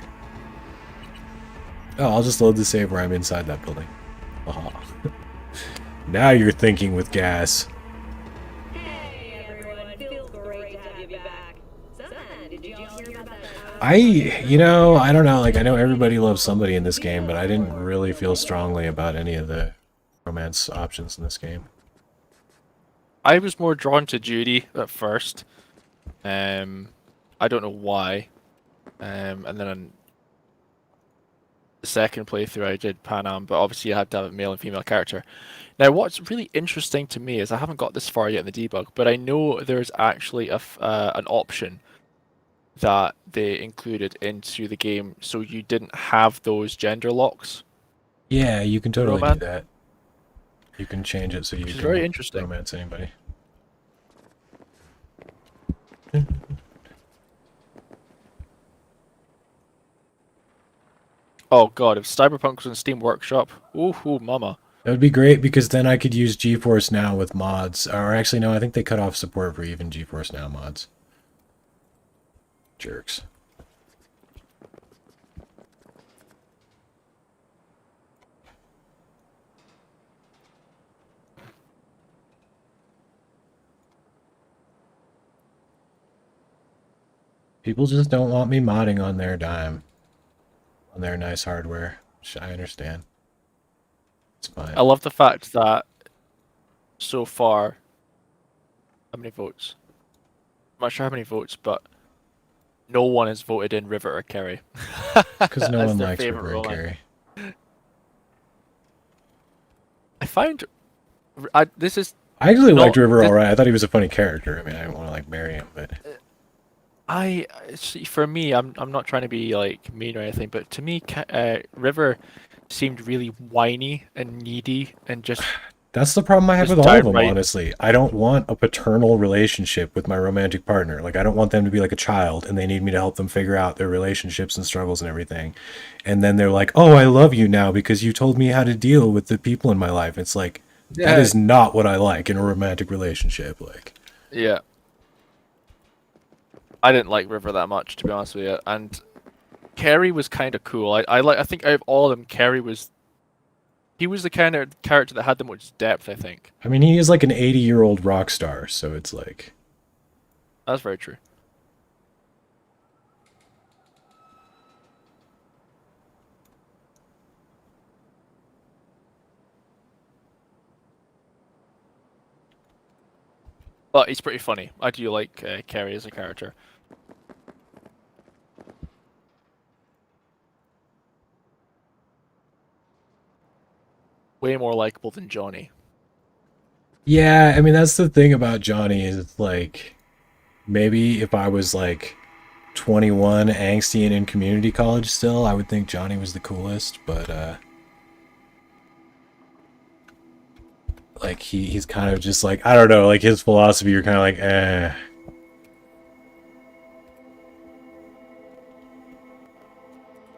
Oh, I'll just load the save where I'm inside that building. Aha. Now you're thinking with gas. Hey everyone, feels great to have you back. So then, did you all hear about that? I don't know, like, I know everybody loves somebody in this game, but I didn't really feel strongly about any of the romance options in this game. I was more drawn to Judy at first. I don't know why. And then on the second playthrough I did Panam, but obviously you had to have a male and female character. Now, what's really interesting to me is I haven't got this far yet in the debug, but I know there's actually an option that they included into the game so you didn't have those gender locks. Yeah, you can totally do Romance? that. You can change it so you Which is can very interesting. romance anybody. Oh god, if Cyberpunk was in Steam Workshop, ooh, mama. That would be great because then I could use GeForce Now with mods. Or actually, no, I think they cut off support for even GeForce Now mods. Jerks. People just don't want me modding on their dime. On their nice hardware. Which I understand. It's fine. I love the fact that so far, how many votes? I'm not sure how many votes, but no one has voted in River or Kerry. Because no as one their likes favourite River and romance. Carrie. I found this is I actually not liked River this, alright. I thought he was a funny character. I mean, I didn't want to like marry him, but see, for me, I'm not trying to be like mean or anything, but to me, River seemed really whiny and needy and just That's the problem I have Just with all of them, downright. honestly. I don't want a paternal relationship with my romantic partner. Like, I don't want them to be like a child and they need me to help them figure out their relationships and struggles and everything. And then they're like, oh, I love you now because you told me how to deal with the people in my life. It's like, that Yeah. is not what I like in a romantic relationship. Like, Yeah. I didn't like River that much, to be honest with you. And Kerry was kind of cool. I think out of all of them, he was the kind of character that had the most depth, I think. I mean, he is like an 80-year-old rock star, so it's like, That's very true. But he's pretty funny. I do like Kerry as a character. Way more likable than Johnny. yeah, I mean, that's the thing about Johnny is it's like, maybe if I was like 21, angsty, and in community college still, I would think Johnny was the coolest, but like he's kind of just like, I don't know, like his philosophy, you're kind of like, eh.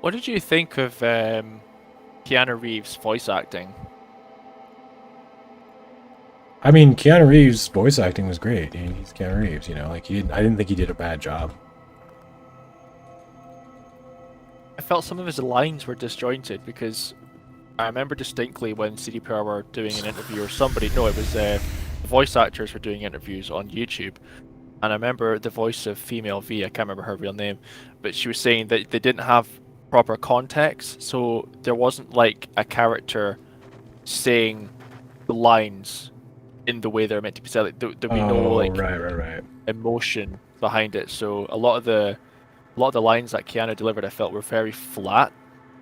What did you think of Keanu Reeves' voice acting? I mean, Keanu Reeves' voice acting was great. He's Keanu Reeves, you know, like I didn't think he did a bad job. I felt some of his lines were disjointed because I remember distinctly when CDPR were doing an interview or somebody, no, it was the voice actors were doing interviews on YouTube. And I remember the voice of female V, I can't remember her real name, but she was saying that they didn't have proper context, so there wasn't like a character saying the lines in the way they're meant to be said. Like, there'd be no Oh, like right. emotion behind it. So a lot of the lines that Keanu delivered, I felt were very flat,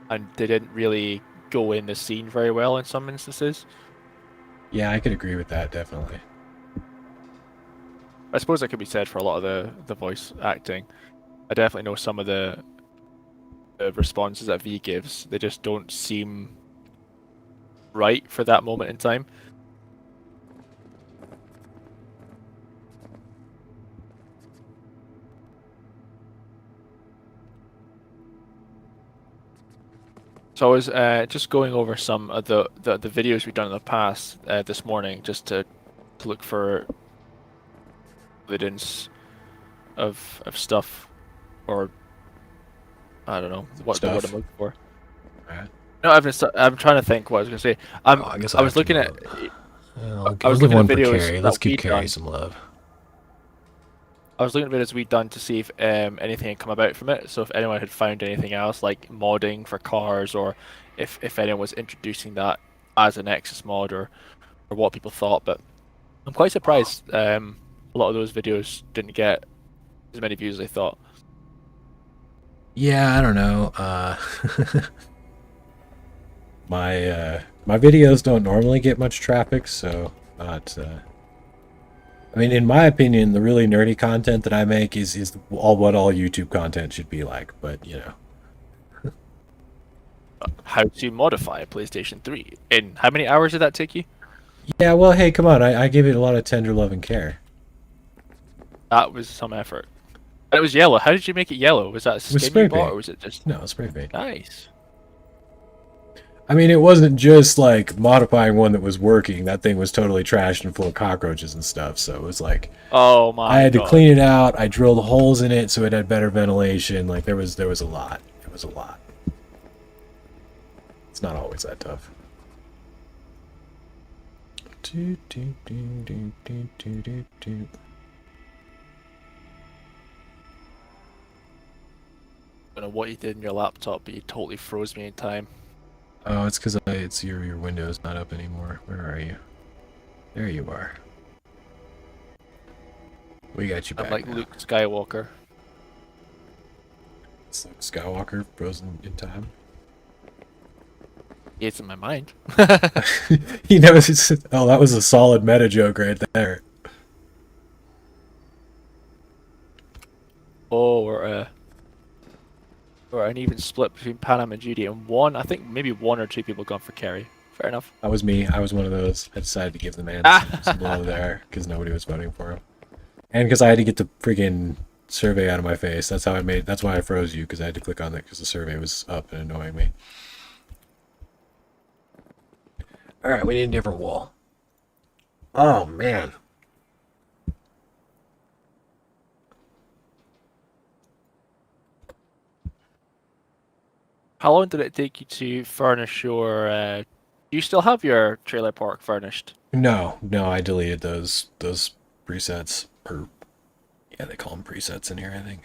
and they didn't really go in the scene very well in some instances. Yeah, I could agree with that, definitely. I suppose that could be said for a lot of the voice acting. I definitely know some of the responses that V gives, they just don't seem right for that moment in time. So I was just going over some of the videos we've done in the past this morning, just to look for evidence of stuff, or I don't know what the word I'm Stuff. looking for. Right. No, I'm trying to think what I was gonna say. Oh, I guess I I was have to looking go at up. I I'll was give looking at one for videos Carrie. that Let's give we'd Carrie done. some love. I was looking at videos we'd done to see if anything had come about from it. So if anyone had found anything else like modding for cars, or if anyone was introducing that as a Nexus mod, or what people thought. But I'm quite surprised a lot of those videos didn't get as many views as I thought. Yeah, I don't know. My videos don't normally get much traffic, so not. I mean, in my opinion, the really nerdy content that I make is all what all YouTube content should be like. But you know, How to modify a PlayStation 3. In how many hours did that take you? yeah. Well, hey, come on. I give it a lot of tender love and care. That was some effort. And it was yellow. How did you make it yellow? Was that a It was skin spray you bought, paint. or was it just No, spray paint. nice? I mean, it wasn't just like modifying one that was working. That thing was totally trashed and full of cockroaches and stuff. So it was like Oh I my had to god. clean it out. I drilled holes in it so it had better ventilation. Like there was a lot. It was a lot. It's not always that tough. Do, do, do, do, do, do, do, do. I don't know what you did in your laptop, but you totally froze me in time. Oh, it's because it's your window's not up anymore. Where are you? There you are. We got you back I'm like now. Luke Skywalker. It's like Skywalker frozen in time. It's in my mind. He knows it's. Oh, that was a solid meta joke right there. Oh, or an even split between Panam and Judy, and I think maybe one or two people gone for Kerry Fair enough. That was me. I was one of those. I decided to give the man some love there because nobody was voting for him, and because I had to get the friggin' survey out of my face. That's how I made. That's why I froze you, because I had to click on it because the survey was up and annoying me. All right, we need a different wall. Oh man. How long did it take you to furnish your? Do you still have your trailer park furnished? No, I deleted those presets, or yeah, they call them presets in here, I think.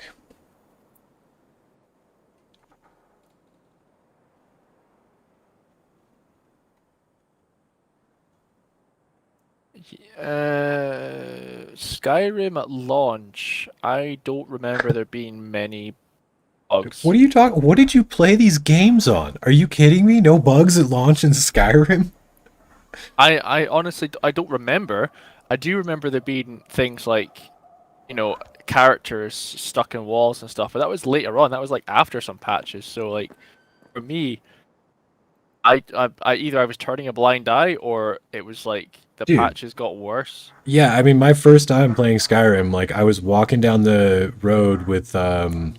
Skyrim at launch. I don't remember there being many bugs. What are you talking? What did you play these games on? Are you kidding me? No bugs at launch in Skyrim? I honestly I don't remember. I do remember there being things like, you know, characters stuck in walls and stuff, but that was later on. That was like after some patches. So like for me, I either I was turning a blind eye or it was like the Dude. patches got worse. Yeah, I mean, my first time playing Skyrim, like I was walking down the road with not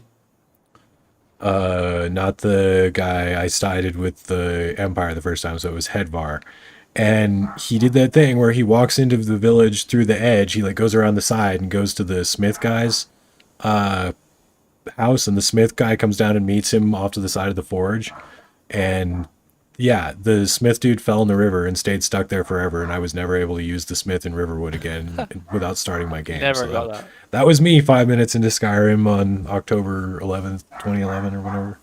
the guy I sided with the Empire the first time, so it was Hedvar. And he did that thing where he walks into the village through the edge. He like goes around the side and goes to the Smith guy's house, and the Smith guy comes down and meets him off to the side of the forge. And yeah, the Smith dude fell in the river and stayed stuck there forever, and I was never able to use the Smith in Riverwood again without starting my game. Never So got that. that was me 5 minutes into Skyrim on October 11th, 2011 or whatever.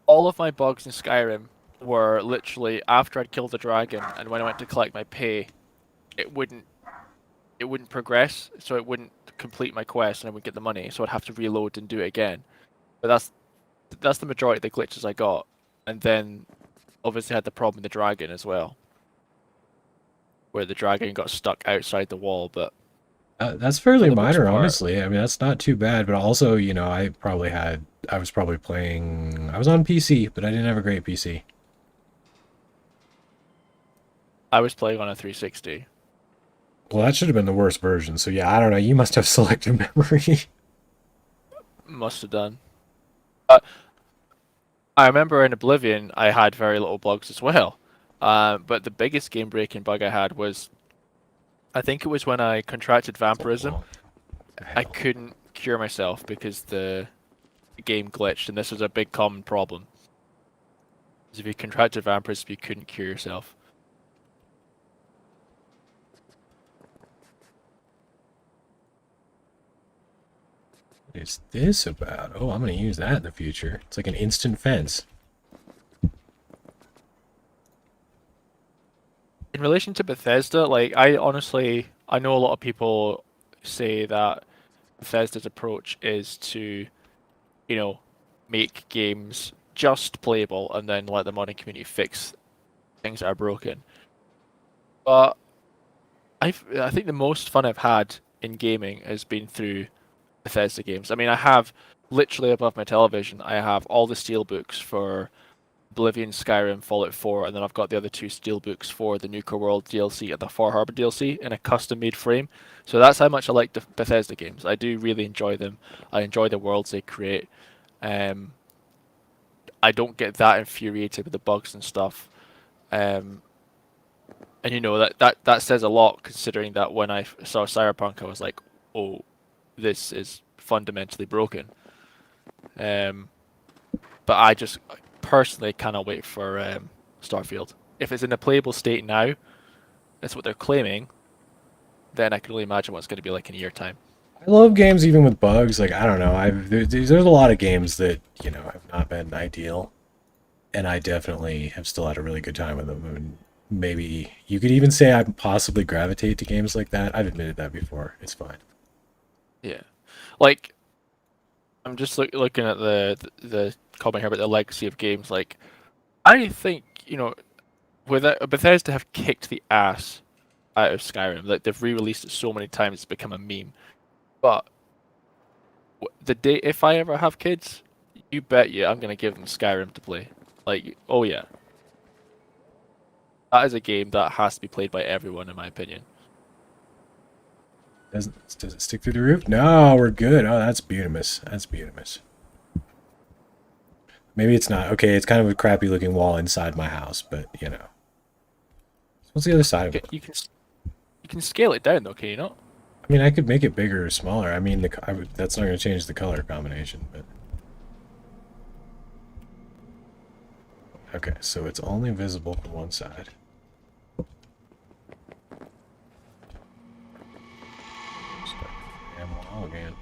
All of my bugs in Skyrim were literally after I'd killed the dragon and when I went to collect my pay, it wouldn't progress, so it wouldn't complete my quest and I wouldn't get the money, so I'd have to reload and do it again. But that's the majority of the glitches I got. And then obviously had the problem with the dragon as well, where the dragon got stuck outside the wall, but That's fairly for the most minor, part, honestly. I mean, that's not too bad. But also, you know, I was probably playing. I was on PC, but I didn't have a great PC. I was playing on a 360. Well, that should have been the worst version. So yeah, I don't know. You must have selective memory. Must have done. I remember in Oblivion I had very little bugs as well. But the biggest game breaking bug I had was, I think it was when I contracted vampirism. I couldn't cure myself because the game glitched, and this was a big common problem. Because if you contracted vampirism, you couldn't cure yourself. What is this about? Oh, I'm going to use that in the future. It's like an instant fence. In relation to Bethesda, like I honestly, I know a lot of people say that Bethesda's approach is to, you know, make games just playable and then let the modding community fix things that are broken. But I think the most fun I've had in gaming has been through Bethesda games. I mean, I have literally above my television, I have all the steelbooks for Oblivion, Skyrim, Fallout 4, and then I've got the other two steelbooks for the Nuka World DLC and the Far Harbor DLC in a custom-made frame. So that's how much I like the Bethesda games. I do really enjoy them. I enjoy the worlds they create. I don't get that infuriated with the bugs and stuff. And you know that says a lot, considering that when I saw Cyberpunk, I was like, "Oh, this is fundamentally broken." But I just personally cannot wait for Starfield. If it's in a playable state now, that's what they're claiming, then I can only imagine what it's going to be like in a year time. I love games even with bugs. Like, I don't know. There's a lot of games that, you know, have not been ideal. And I definitely have still had a really good time with them. I mean, maybe you could even say I possibly gravitate to games like that. I've admitted that before. It's fine. Yeah, like I'm just looking at the comment here about the legacy of games. Like, I think, you know, without Bethesda have kicked the ass out of Skyrim. Like they've re-released it so many times it's become a meme. But the day if I ever have kids, you bet you I'm gonna give them Skyrim to play. Like, oh yeah. That is a game that has to be played by everyone, in my opinion. Does it stick through the roof? No, we're good. Oh, that's beautimous. That's beautimous. Maybe it's not. Okay, it's kind of a crappy looking wall inside my house, but you know. What's the other side of it? You can scale it down though, can you not? I mean, I could make it bigger or smaller. I mean, that's not going to change the color combination, but. Okay, so it's only visible from one side. Wall again.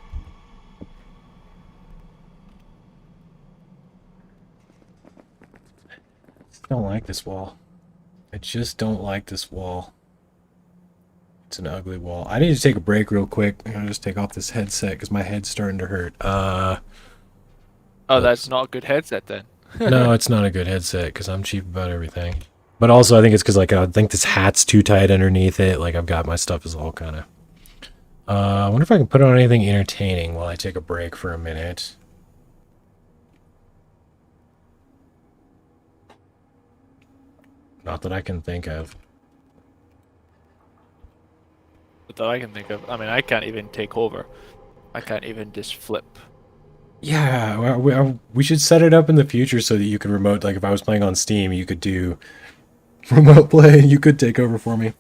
I don't like this wall. I just don't like this wall. It's an ugly wall. I need to take a break real quick. I'm gonna just take off this headset because my head's starting to hurt. Oh, that's not a good headset then. No, it's not a good headset because I'm cheap about everything. But also, I think it's because like I think this hat's too tight underneath it. Like I've got my stuff is all kind of. I wonder if I can put on anything entertaining while I take a break for a minute. Not that I can think of. That I can think of. I mean, I can't even take over. I can't even just flip. Yeah, we should set it up in the future so that you can remote. Like if I was playing on Steam, you could do remote play. You could take over for me.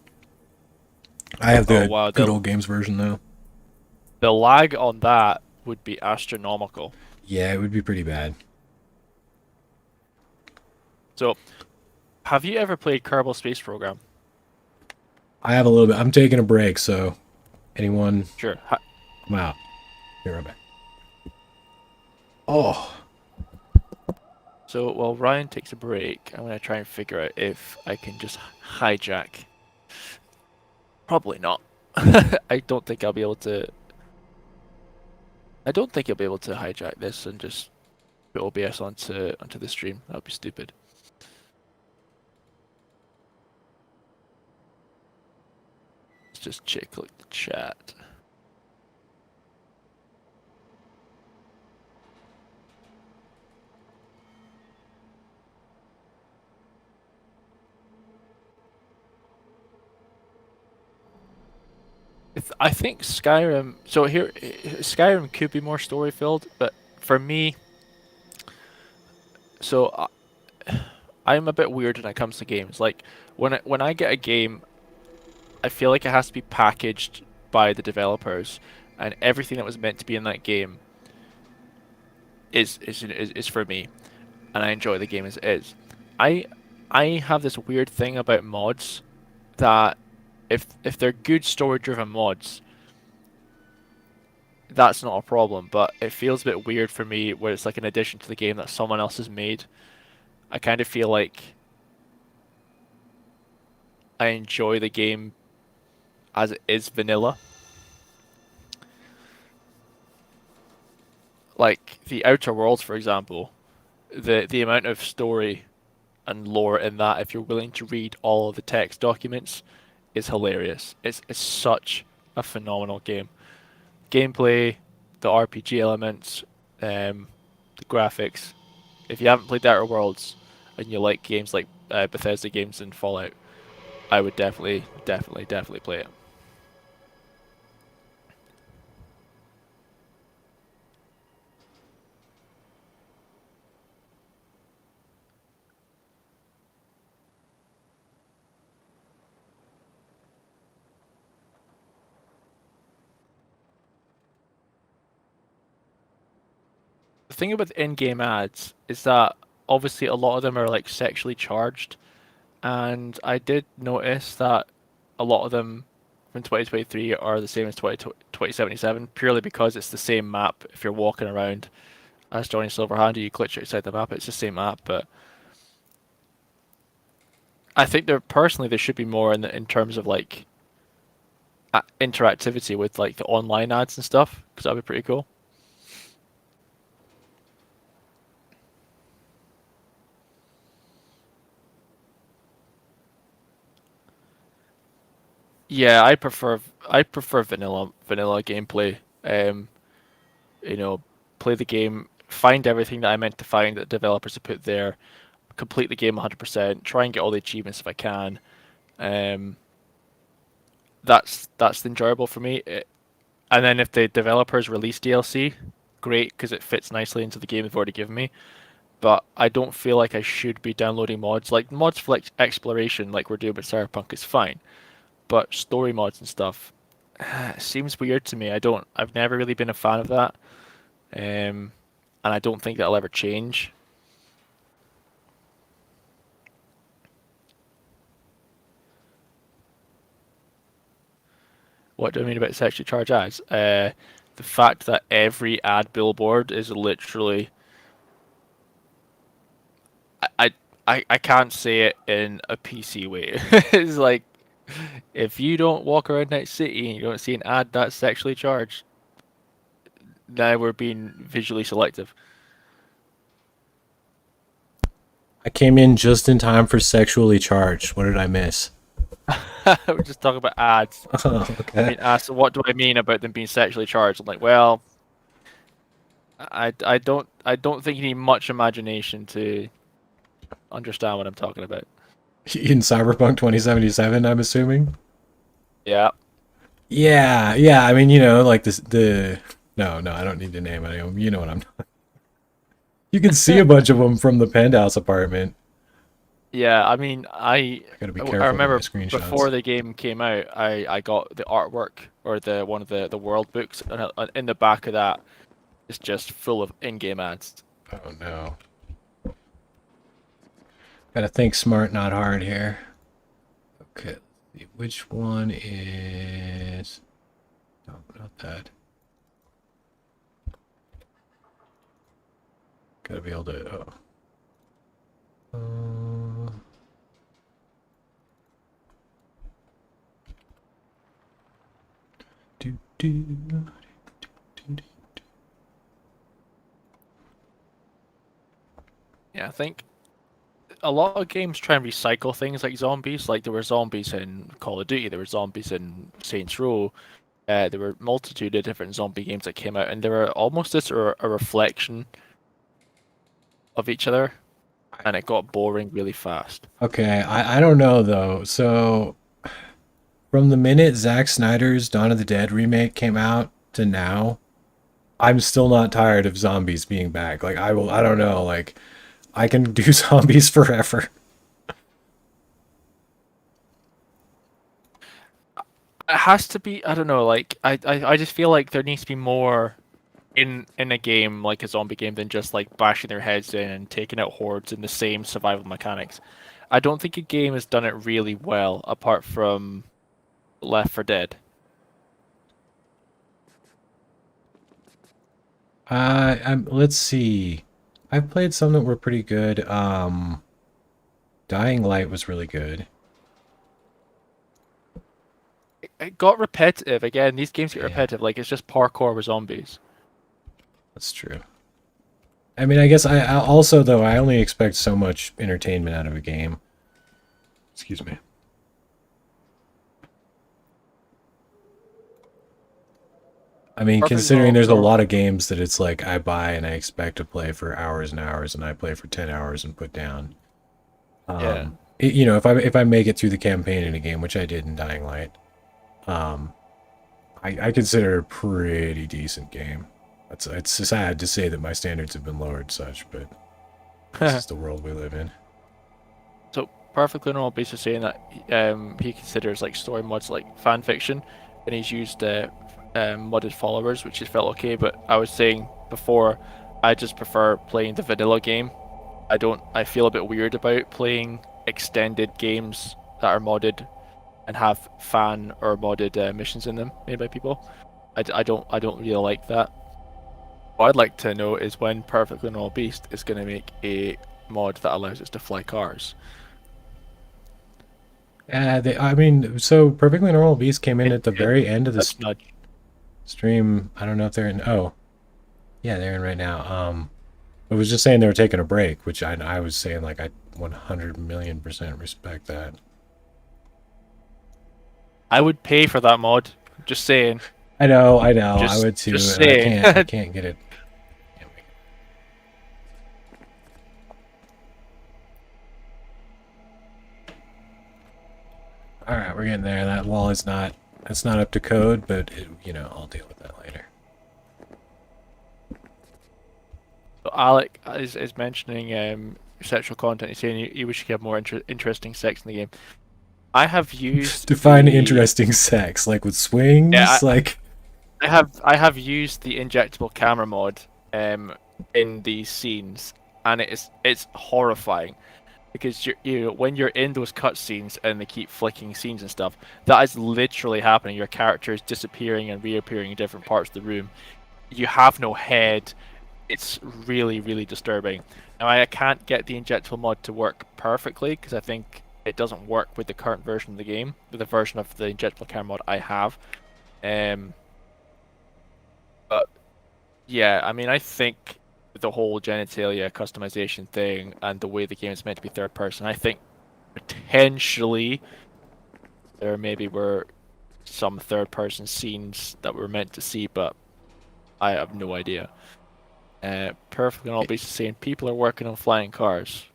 I have the good old games version though. The lag on that would be astronomical. Yeah, it would be pretty bad. So, have you ever played Kerbal Space Program? I have a little bit. I'm taking a break, so anyone? Sure. I'm out. Be right back. Oh. So while Ryan takes a break, I'm gonna try and figure out if I can just hijack. Probably not. I don't think I'll be able to. I don't think you'll be able to hijack this and just put OBS onto the stream. That would be stupid. Let's just check the chat. I think Skyrim. So here, Skyrim could be more story filled, but for me, so I'm a bit weird when it comes to games. Like when I get a game, I feel like it has to be packaged by the developers, and everything that was meant to be in that game is for me, and I enjoy the game as it is. I have this weird thing about mods that if they're good story-driven mods, that's not a problem. But it feels a bit weird for me where it's like an addition to the game that someone else has made. I kind of feel like I enjoy the game as it is vanilla. Like the Outer Worlds, for example, the amount of story and lore in that, if you're willing to read all of the text documents, is hilarious. It's such a phenomenal game. Gameplay, the RPG elements, the graphics. If you haven't played the Outer Worlds and you like games like Bethesda games and Fallout, I would definitely play it. The thing about in-game ads is that obviously a lot of them are like sexually charged, and I did notice that a lot of them from 2023 are the same as 2077 purely because it's the same map. If you're walking around as Johnny Silverhand, you glitch outside the map, it's the same map. But I think there should be more in terms of like interactivity with like the online ads and stuff, because that'd be pretty cool. Yeah, I prefer vanilla gameplay. You know, play the game, find everything that I meant to find that developers have put there, complete the game 100%, try and get all the achievements if I can. Um, that's enjoyable for me. And then if the developers release DLC, great, because it fits nicely into the game they've already given me. But I don't feel like I should be downloading mods. Like mods for like exploration, like we're doing with Cyberpunk, is fine. But story mods and stuff seems weird to me. I've never really been a fan of that, and I don't think that'll ever change. What do I mean about sexually charged ads? The fact that every ad billboard is literally, I, I can't say it in a PC way. It's like, if you don't walk around that city and you don't see an ad that's sexually charged, now we're being visually selective. I came in just in time for sexually charged. What did I miss? We're just talking about ads. Oh, I okay. mean, asked, what do I mean about them being sexually charged? I'm like, well, I don't think you need much imagination to understand what I'm talking about. In Cyberpunk 2077, I'm assuming. Yeah. Yeah, yeah. I mean, you know, like this. The no, no. I don't need to name any of them. You know what I'm. You can see a bunch of them from the penthouse apartment. Yeah, I mean, I gotta be I careful with my remember before screenshots. the game came out, I got the artwork or the one of the world books, and in the back of that is just full of in-game ads. Oh no. Gotta think smart, not hard here. Okay, let's see. Which one is... No, not that. Gotta be able to... Oh. Do, do, do, do, do. Yeah, I think a lot of games try and recycle things like zombies. Like there were zombies in Call of Duty, there were zombies in Saints Row. There were a multitude of different zombie games that came out, and they were almost just a reflection of each other, and it got boring really fast. Okay, I don't know though. So, from the minute Zack Snyder's Dawn of the Dead remake came out to now, I'm still not tired of zombies being back. Like I don't know, like I can do zombies forever. It has to be, I don't know, like I just feel like there needs to be more in a game like a zombie game than just like bashing their heads in and taking out hordes in the same survival mechanics. I don't think a game has done it really well apart from Left 4 Dead. Let's see. I've played some that were pretty good. Dying Light was really good. It got repetitive again. These games get Yeah, repetitive. Like it's just parkour with zombies. that's true. I mean, I guess I also though I only expect so much entertainment out of a game. Excuse me. I mean, Perfect considering there's a Normal. lot of games that it's like I buy and I expect to play for hours and hours, and I play for 10 hours and put down. Yeah. You know, if I make it through the campaign in a game, which I did in Dying Light, um, I consider it a pretty decent game. It's sad to say that my standards have been lowered such, but this is the world we live in. So Perfectly Normal basically saying that he considers like story mods like fan fiction, and he's used modded followers, which has felt okay. But I was saying before, I just prefer playing the vanilla game. I feel a bit weird about playing extended games that are modded and have fan or modded missions in them made by people. I don't really like that. What I'd like to know is when Perfectly Normal Beast is going to make a mod that allows us to fly cars. I mean, so Perfectly Normal Beast came in at the very end of the That's nudge. stream. I don't know if they're in. Oh, yeah, they're in right now. I was just saying they were taking a break, which I was saying like I 100,000,000% respect that. I would pay for that mod. Just saying. I know, I know, I Just, would too. just And saying. I can't get it. Can't make it. All right, we're getting there. That wall is not. It's not up to code, but I'll deal with that later. So Alec is mentioning sexual content. He's saying he wish he had more interesting sex in the game. I have used Define interesting sex, like with swings, Yeah, like. I have used the injectable camera mod in these scenes, and it's horrifying because when you're in those cutscenes and they keep flicking scenes and stuff, that is literally happening. Your character is disappearing and reappearing in different parts of the room. You have no head. It's really, really disturbing. Now I can't get the injectable mod to work perfectly because I think it doesn't work with the current version of the game, with the version of the injectable camera mod I have. But yeah, I mean, I think the whole genitalia customization thing and the way the game is meant to be third person, I think potentially there maybe were some third person scenes that we're meant to see, but I have no idea. Perfectly on all bases saying people are working on flying cars.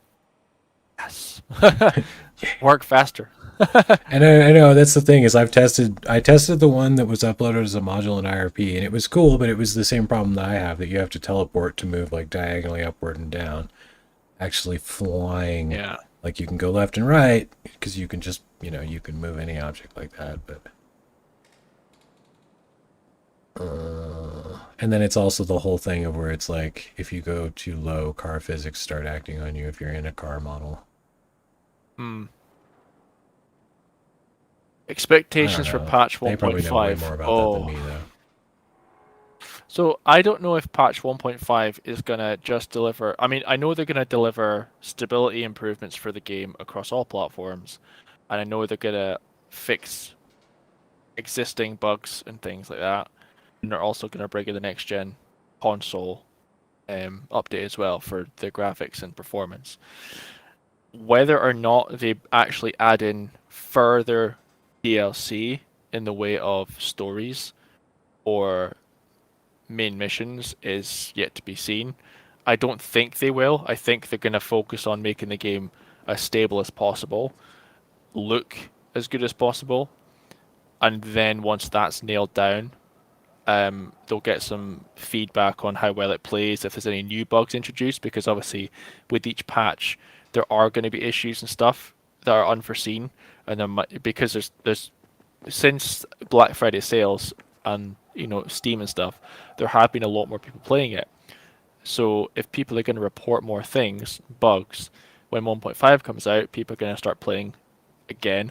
Yes. Work faster. And I know that's the thing is I tested the one that was uploaded as a module in IRP, and it was cool, but it was the same problem that I have, that you have to teleport to move like diagonally upward and down. Actually flying, Yeah. like you can go left and right because you can just you can move any object like that, but and then it's also the whole thing of where it's like if you go too low, car physics start acting on you if you're in a car model. Hmm. I Expectations don't for know. patch They probably know way 1.5. more about that than me, though. So I don't know if patch 1.5 is gonna just deliver. I mean, I know they're gonna deliver stability improvements for the game across all platforms, and I know they're gonna fix existing bugs and things like that. And they're also gonna bring in the next gen console update as well for the graphics and performance. Whether or not they actually add in further DLC in the way of stories or main missions is yet to be seen. I don't think they will. I think they're going to focus on making the game as stable as possible, look as good as possible, and then once that's nailed down, they'll get some feedback on how well it plays, if there's any new bugs introduced, because obviously with each patch there are going to be issues and stuff that are unforeseen, and because there's since Black Friday sales and Steam and stuff, there have been a lot more people playing it. So if people are going to report more things, bugs, when 1.5 comes out, people are going to start playing again,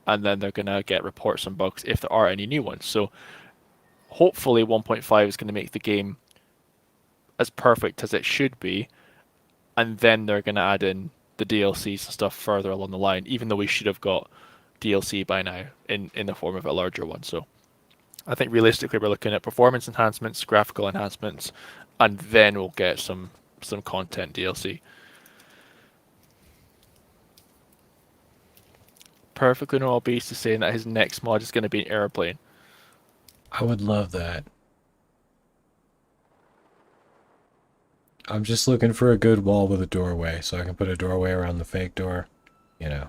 and then they're going to get reports on bugs if there are any new ones. So hopefully 1.5 is going to make the game as perfect as it should be, and then they're going to add in the DLCs and stuff further along the line, even though we should have got DLC by now in the form of a larger one. So I think realistically we're looking at performance enhancements, graphical enhancements, and then we'll get some content DLC. Perfectly normal beast is saying that his next mod is going to be an airplane. I would love that. I'm just looking for a good wall with a doorway, so I can put a doorway around the fake door, you know.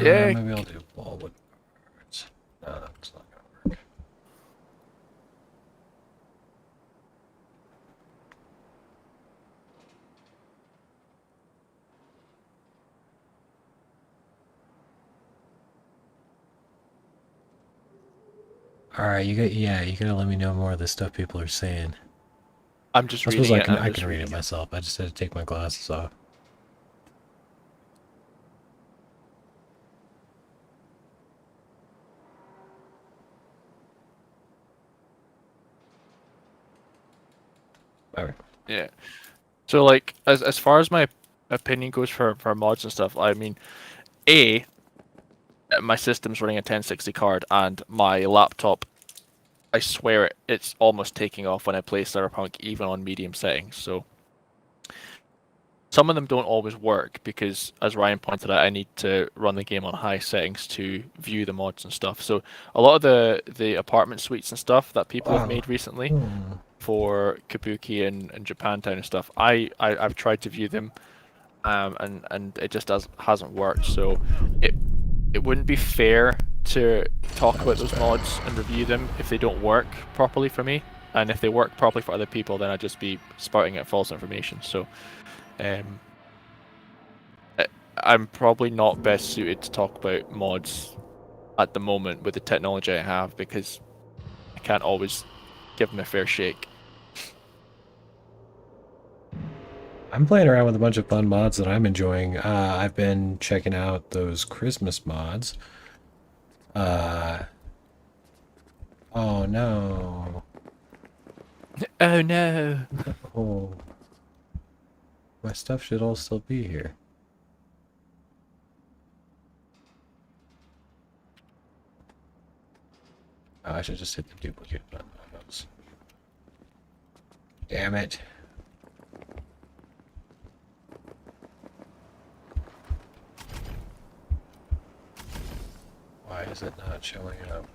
Yeah. Maybe I'll do wall with birds. No, that's not gonna work. Alright, you gotta let me know more of the stuff people are saying. I'm just I suppose reading I it. can read it myself. I just had to take my glasses off. Alright. Yeah. So like as far as my opinion goes for mods and stuff, I mean, my system's running a 1060 card and my laptop, I swear it's almost taking off when I play Cyberpunk even on medium settings. So some of them don't always work because, as Ryan pointed out, I need to run the game on high settings to view the mods and stuff. So a lot of the apartment suites and stuff that people have made recently, for Kabuki and Japantown and stuff. I've tried to view them, and it just hasn't worked. So it it wouldn't be fair to talk That about was those bad. mods and review them if they don't work properly for me. And if they work properly for other people, then I'd just be spouting out false information. So, um, I- I'm probably not best suited to talk about mods at the moment with the technology I have because I can't always give them a fair shake. I'm playing around with a bunch of fun mods that I'm enjoying. I've been checking out those Christmas mods. Uh, oh no. Oh no! Oh, my stuff should all still be here. Oh, I should just hit the duplicate button on those. Damn it. Why is it not showing up?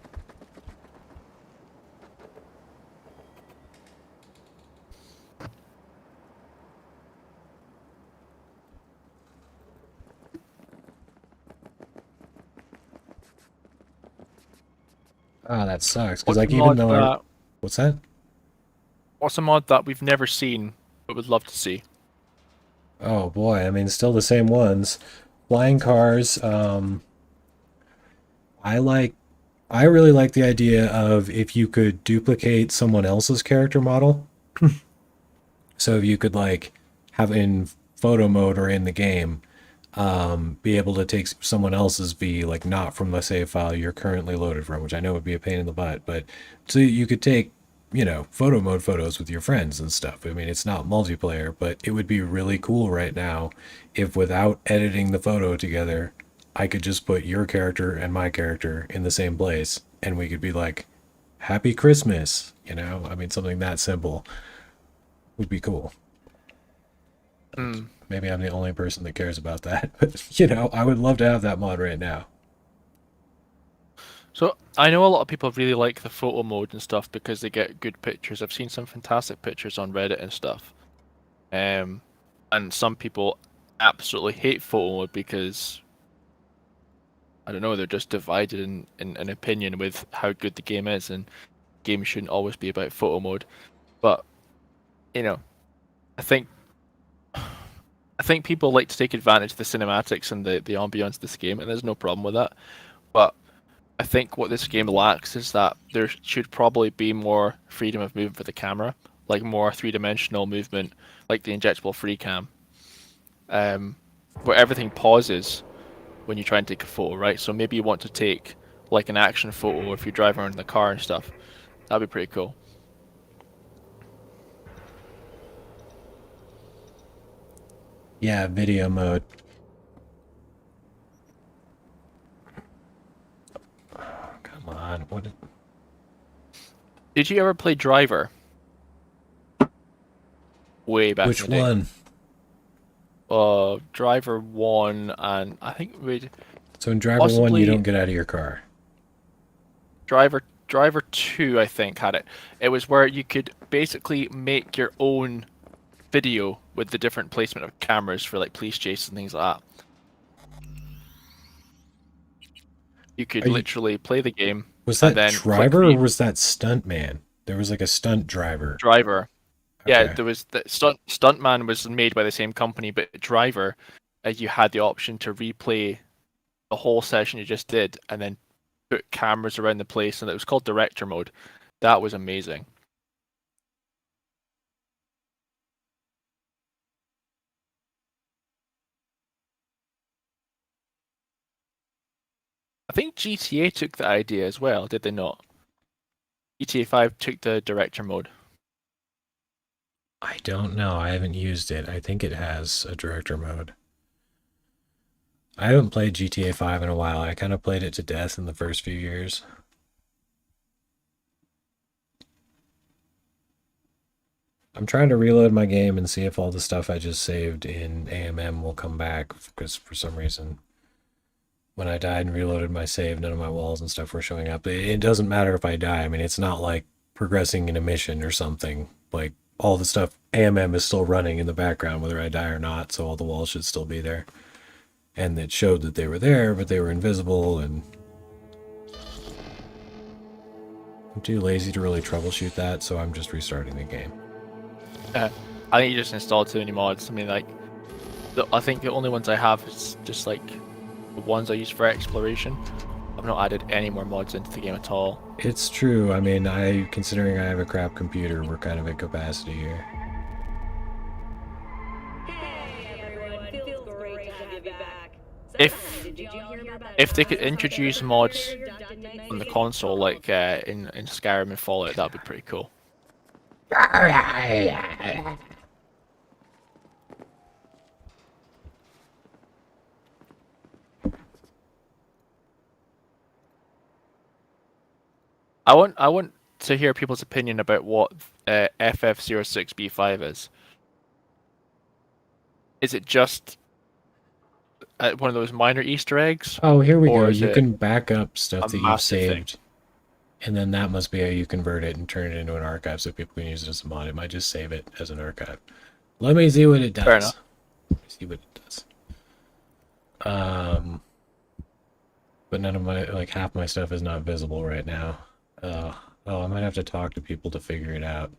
Ah, that sucks. Because, What's a like, even mod though I... that? What's that? What's a mod that we've never seen but would love to see? Oh, boy. I mean, still the same ones. Flying cars. I like... I really like the idea of if you could duplicate someone else's character model. So if you could, like, have in photo mode or in the game, be able to take someone else's V, like not from the save file you're currently loaded from, which I know would be a pain in the butt, but so you could take, photo mode photos with your friends and stuff. I mean, it's not multiplayer, but it would be really cool right now if without editing the photo together, I could just put your character and my character in the same place and we could be like, Happy Christmas, I mean, something that simple would be cool. Hmm. Maybe I'm the only person that cares about that, but I would love to have that mod right now. So I know a lot of people really like the photo mode and stuff because they get good pictures. I've seen some fantastic pictures on Reddit and stuff. And some people absolutely hate photo mode because I don't know, they're just divided in an opinion with how good the game is, and games shouldn't always be about photo mode. But you know, I think I think people like to take advantage of the cinematics and the ambience of this game, and there's no problem with that. But I think what this game lacks is that there should probably be more freedom of movement for the camera, like more three-dimensional movement, like the injectable free cam, um, where everything pauses when you try and take a photo, right? So maybe you want to take like an action photo if you're driving around in the car and stuff. That'd be pretty cool. Yeah, video mode. Oh, come on. What? Did you ever play Driver? Way back in Which the day. one? Driver 1 and I think we So in Driver 1, you possibly don't get out of your car. Driver 2 I think had it. It was where you could basically make your own video with the different placement of cameras for like police chases and things like that. You could Are you, literally play the game was and that then click Driver or the was that Stuntman? There was like a stunt driver. driver. Yeah, Okay. there was the Stuntman was made by the same company, but Driver, you had the option to replay the whole session you just did and then put cameras around the place, and it was called director mode. That was amazing. I think GTA took the idea as well, did they not? GTA 5 took the director mode. I don't know. I haven't used it. I think it has a director mode. I haven't played GTA 5 in a while. I kind of played it to death in the first few years. I'm trying to reload my game and see if all the stuff I just saved in AMM will come back, because for some reason, when I died and reloaded my save, none of my walls and stuff were showing up. It doesn't matter if I die. I mean, it's not like progressing in a mission or something. Like all the stuff, AMM is still running in the background whether I die or not, so all the walls should still be there. And it showed that they were there, but they were invisible, and I'm too lazy to really troubleshoot that, so I'm just restarting the game. I think you just installed too many mods. I mean, like, I think the only ones I have is just like the ones I use for exploration. I've not added any more mods into the game at all. It's true. I mean, considering I have a crap computer, we're kind of at capacity here. Hey everyone, feels great to have you back. If they could introduce mods on the console, like in Skyrim and Fallout, that'd be pretty cool. I want to hear people's opinion about what FF06B5 is. Is it just one of those minor Easter eggs? Oh, here we go. Or is You it can back up stuff a that you've massive thing? saved. And then that must be how you convert it and turn it into an archive so people can use it as a mod. It might just save it as an archive. Let me see what it does. Fair enough. Let me see what it does. But none of my, like, half my stuff is not visible right now. Oh, I might have to talk to people to figure it out.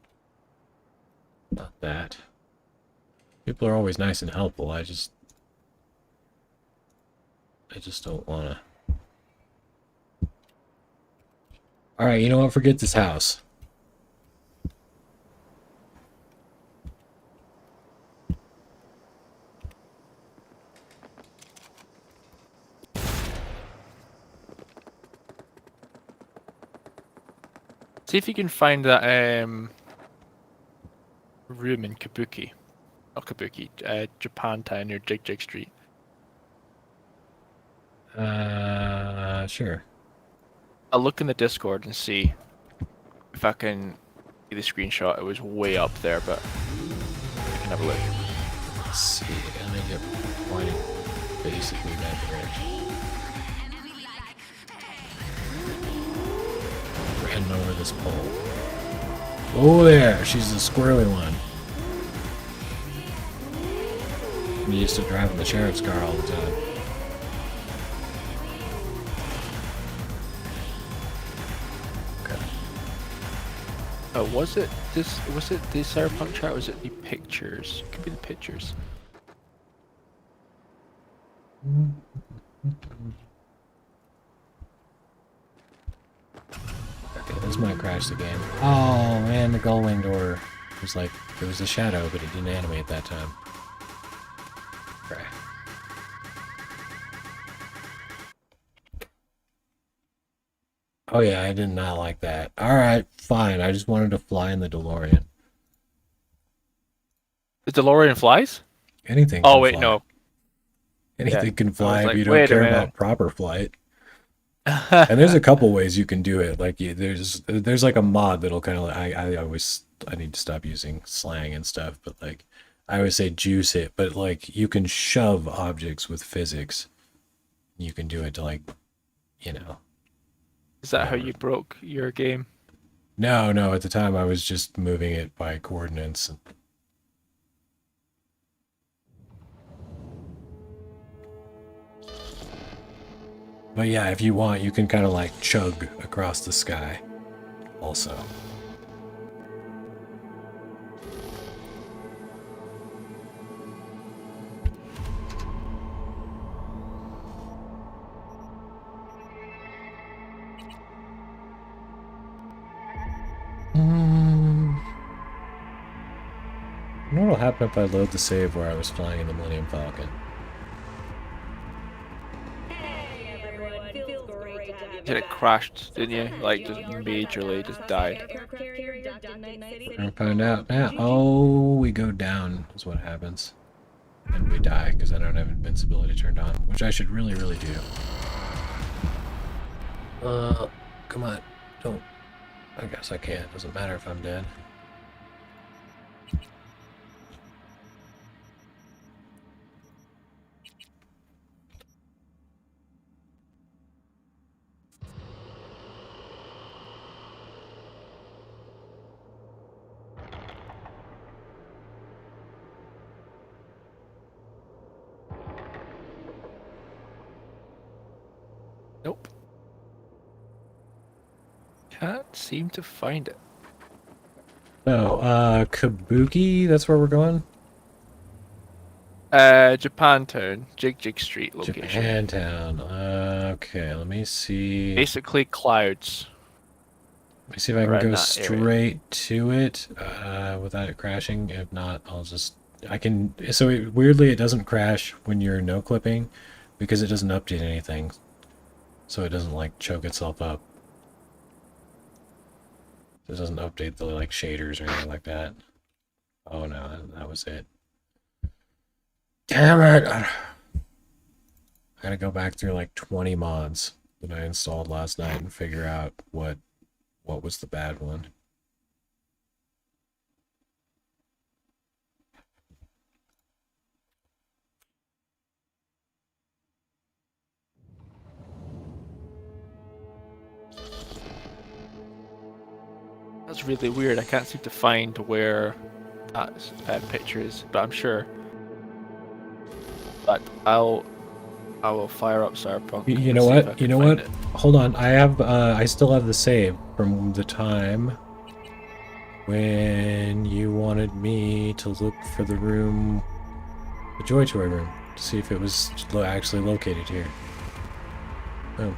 Not that. People are always nice and helpful. I just don't wanna. Alright, you know what? Forget this house. See if you can find that room in Kabuki. Not Kabuki, Japantown near Jig Jig Street. Sure. I'll look in the Discord and see if I can see the screenshot. It was way up there, but I can have a look. Let's see. I think it pointed basically that direction. Ran over this pole. Oh, there! She's the squirrely one. I'm used to driving the sheriff's car all the time. Was it the Cyberpunk chat, or was it the pictures? Could be the pictures. Okay, this might crash the game. Oh man, the gull-winged door was like, it was a shadow, but it didn't animate that time. Okay. Oh yeah, I did not like that. Alright, fine. I just wanted to fly in the DeLorean. The DeLorean flies? Anything Oh can wait, fly. no. Anything Yeah. can I fly was if like, you don't wait a care minute. about proper flight. And there's a couple ways you can do it. Like there's like a mod that'll kind of I need to stop using slang and stuff, but like I always say juice it, but like you can shove objects with physics. You can do it to like, you know. Is that how you broke your game? No, at the time I was just moving it by coordinates. But yeah, if you want, you can kind of like chug across the sky also. I wonder what'll happen if I load the save where I was flying in the Millennium Falcon. Hey everyone, feels great to have you Did back. it crashed, didn't you? Like, just majorly just died. Aircraft carrier docked in Night City. We're gonna find out now. Oh, we go down is what happens. And we die because I don't have invincibility turned on, which I should really, really do. Come on. Don't. I guess I can't. Doesn't matter if I'm dead. Nope. Can't seem to find it. No, Kabuki, that's where we're going? Japantown, Jig Jig Street location. Japantown. Okay, let me see. Basically clouds Let me see if I can around go that area. straight to it without it crashing. If not, I'll just... I can... So weirdly, it doesn't crash when you're no clipping because it doesn't update anything. So it doesn't, like, choke itself up. It doesn't update the, like, shaders or anything like that. Oh, no, that was it. Damn it! I gotta go back through, like, 20 mods that I installed last night and figure out what was the bad one. That's really weird. I can't seem to find where that picture is, but I'm sure. But I will fire up Cyberpunk. You and know see if I what? can You know find what? it. Hold on. I still have the save from the time when you wanted me to look for the room, the Joy Toy room, to see if it was actually located here. Oh,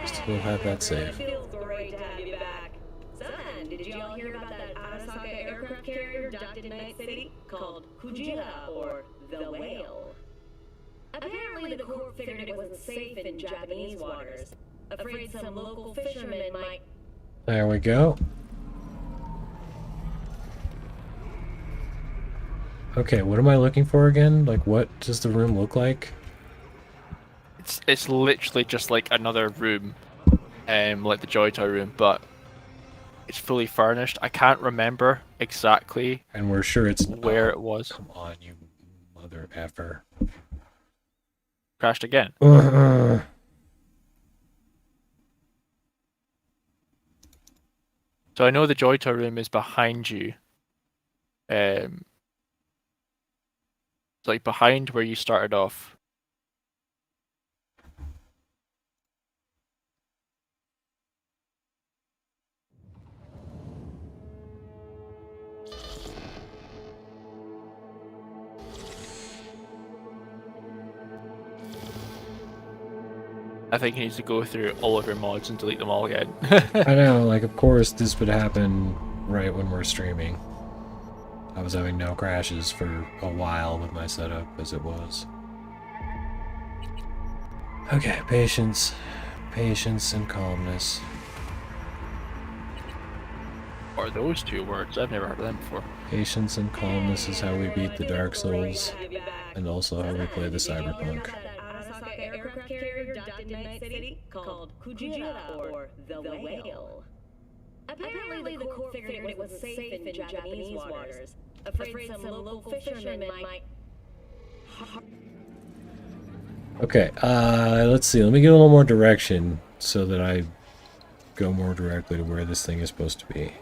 still have that save. It feels great to have you back. Son, did you all hear about that Arasaka aircraft carrier docked in Night City called Kujira or the Whale? Apparently the Corps figured it wasn't safe in Japanese waters. Afraid some local fishermen might... There we go. Okay, what am I looking for again? Like, what does the room look like? It's literally just like another room, like the Joy Toy room, but it's fully furnished. I can't remember exactly And we're sure it's where it was. Come on, you mother effer. Crashed again. So I know the Joy Toy room is behind you. It's like behind where you started off. I think he needs to go through all of your mods and delete them all again. I know, like, of course this would happen right when we're streaming. I was having no crashes for a while with my setup as it was. Okay, patience. Patience and calmness. Or those two words, I've never heard of them before. Patience and calmness is how we beat the Dark Souls, and also how we play the Cyberpunk. Arasaka aircraft carrier docked in Night City called Kujira or the Whale. Apparently the Corps figured it wasn't safe in Japanese waters. Afraid some local fishermen might... Okay, let's see. Let me get a little more direction so that I go more directly to where this thing is supposed to be.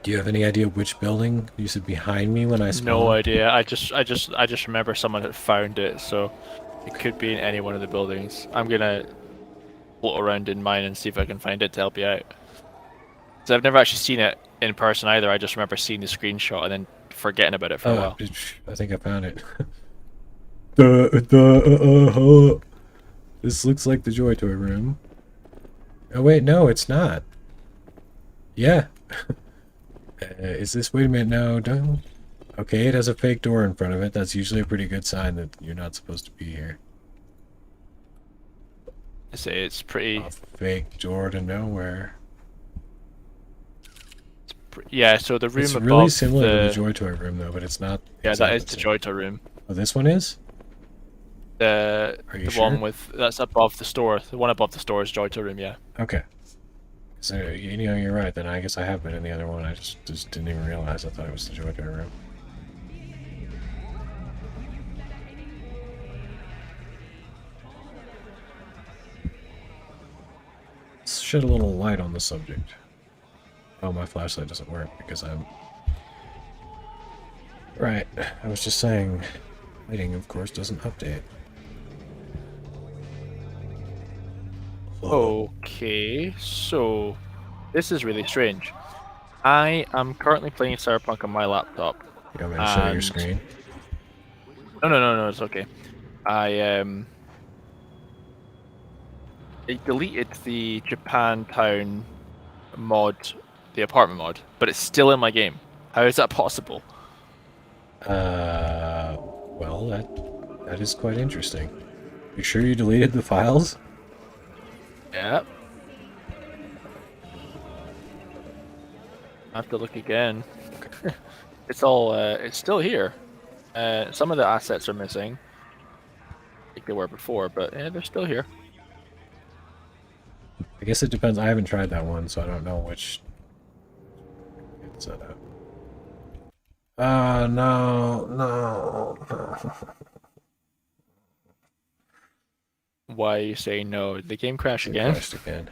Do you have any idea which building? You said behind me when I spawned? No idea. I just remember someone had found it, so it could be in any one of the buildings. I'm gonna float around in mine and see if I can find it to help you out. So I've never actually seen it in person either. I just remember seeing the screenshot and then forgetting about it for a while. I think I found it. This looks like the Joy Toy room. Oh wait, no, it's not. Yeah. Is this? Wait a minute. No, don't. Okay, it has a fake door in front of it. That's usually a pretty good sign that you're not supposed to be here. I say it's pretty. A fake door to nowhere. Yeah, so the room It's above really similar to the Joy Toy room, though, but it's not. Yeah, that is exactly the same. Joy Toy room. Oh, this one is? The Are you the sure? one with that's above the store. The one above the store is Joy Toy room. Yeah. Okay. So, you know, you're right, then I guess I have been in the other one. I just didn't even realize. I thought it was the Joy Toy room. Let's shed a little light on the subject. Oh, my flashlight doesn't work because I'm... Right, I was just saying, lighting, of course, doesn't update. Okay, so this is really strange. I am currently playing Cyberpunk on my laptop. You want me to show your And screen? no, it's okay. I deleted the Japantown mod, the apartment mod, but it's still in my game. How is that possible? Well, that is quite interesting. You sure you deleted the files? Yeah. I have to look again. It's all, it's still here. Some of the assets are missing, like they were before, but yeah, they're still here. I guess it depends. I haven't tried that one, so I don't know which it's set up. No. Why are you saying no? The game crashed It again? crashed again.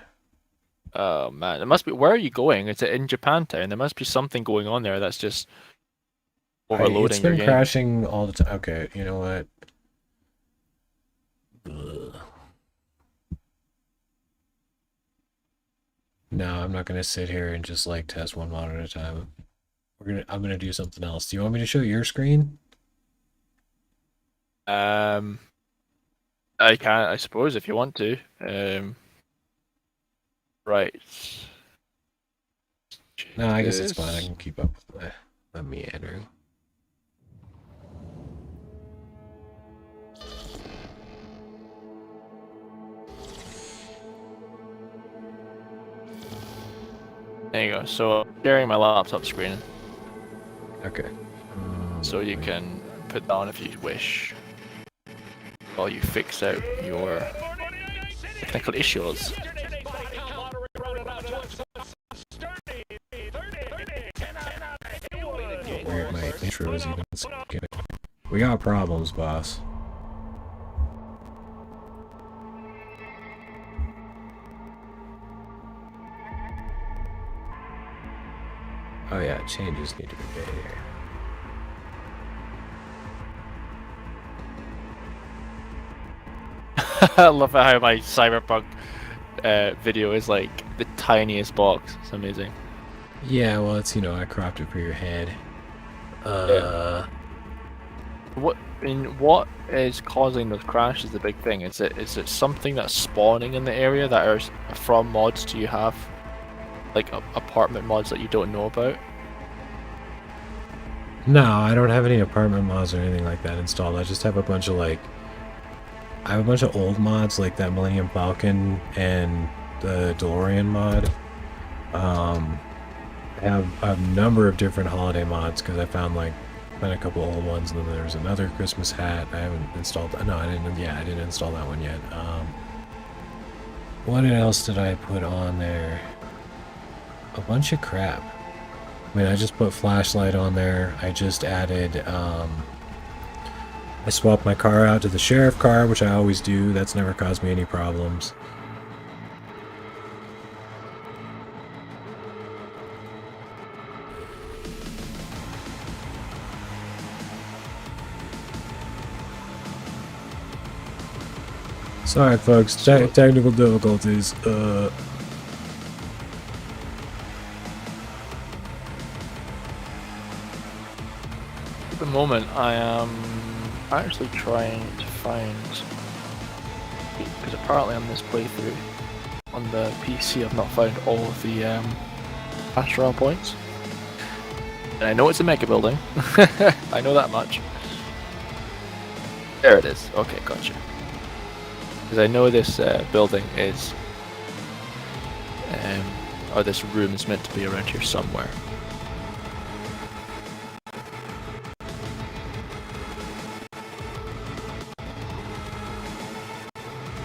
Oh man, it must be. Where are you going? Is it in Japantown? There must be something going on there that's just It's overloading your been game. crashing all the time. Okay, you know what? Ugh. No, I'm not gonna sit here and just like test one mod at a time. I'm gonna do something else. Do you want me to show your screen? I can, I suppose, if you want to. Right. No, I guess it's This. fine. I can keep up with my meandering. There you go. So sharing my laptop screen, Okay. so you can put that on if you wish, while you fix out your technical issues. Weird, my intro is even skipping. We got problems, boss. Oh yeah, changes need to be made here. I love how my Cyberpunk video is like the tiniest box. It's amazing. Yeah, well, it's, you know, I cropped it for your head. What is causing those crashes? Is the big thing. Is it something that's spawning in the area that are from mods? Do you have like apartment mods that you don't know about? No, I don't have any apartment mods or anything like that installed. I just have a bunch of like, I have a bunch of old mods like that Millennium Falcon and the DeLorean mod. I have a number of different holiday mods because I found a couple old ones, and then there's another Christmas hat. I haven't installed. No, I didn't. Yeah, I didn't install that one yet. What else did I put on there? A bunch of crap. I mean, I just put flashlight on there. I just added. I swapped my car out to the sheriff car, which I always do. That's never caused me any problems. Sorry, folks. Technical difficulties. At the moment, I am actually trying to find, because apparently on this playthrough on the PC I've not found all of the astral points, and I know it's a mega building. I know that much. There it is. Okay, gotcha. Because I know this building is, or this room is meant to be around here somewhere.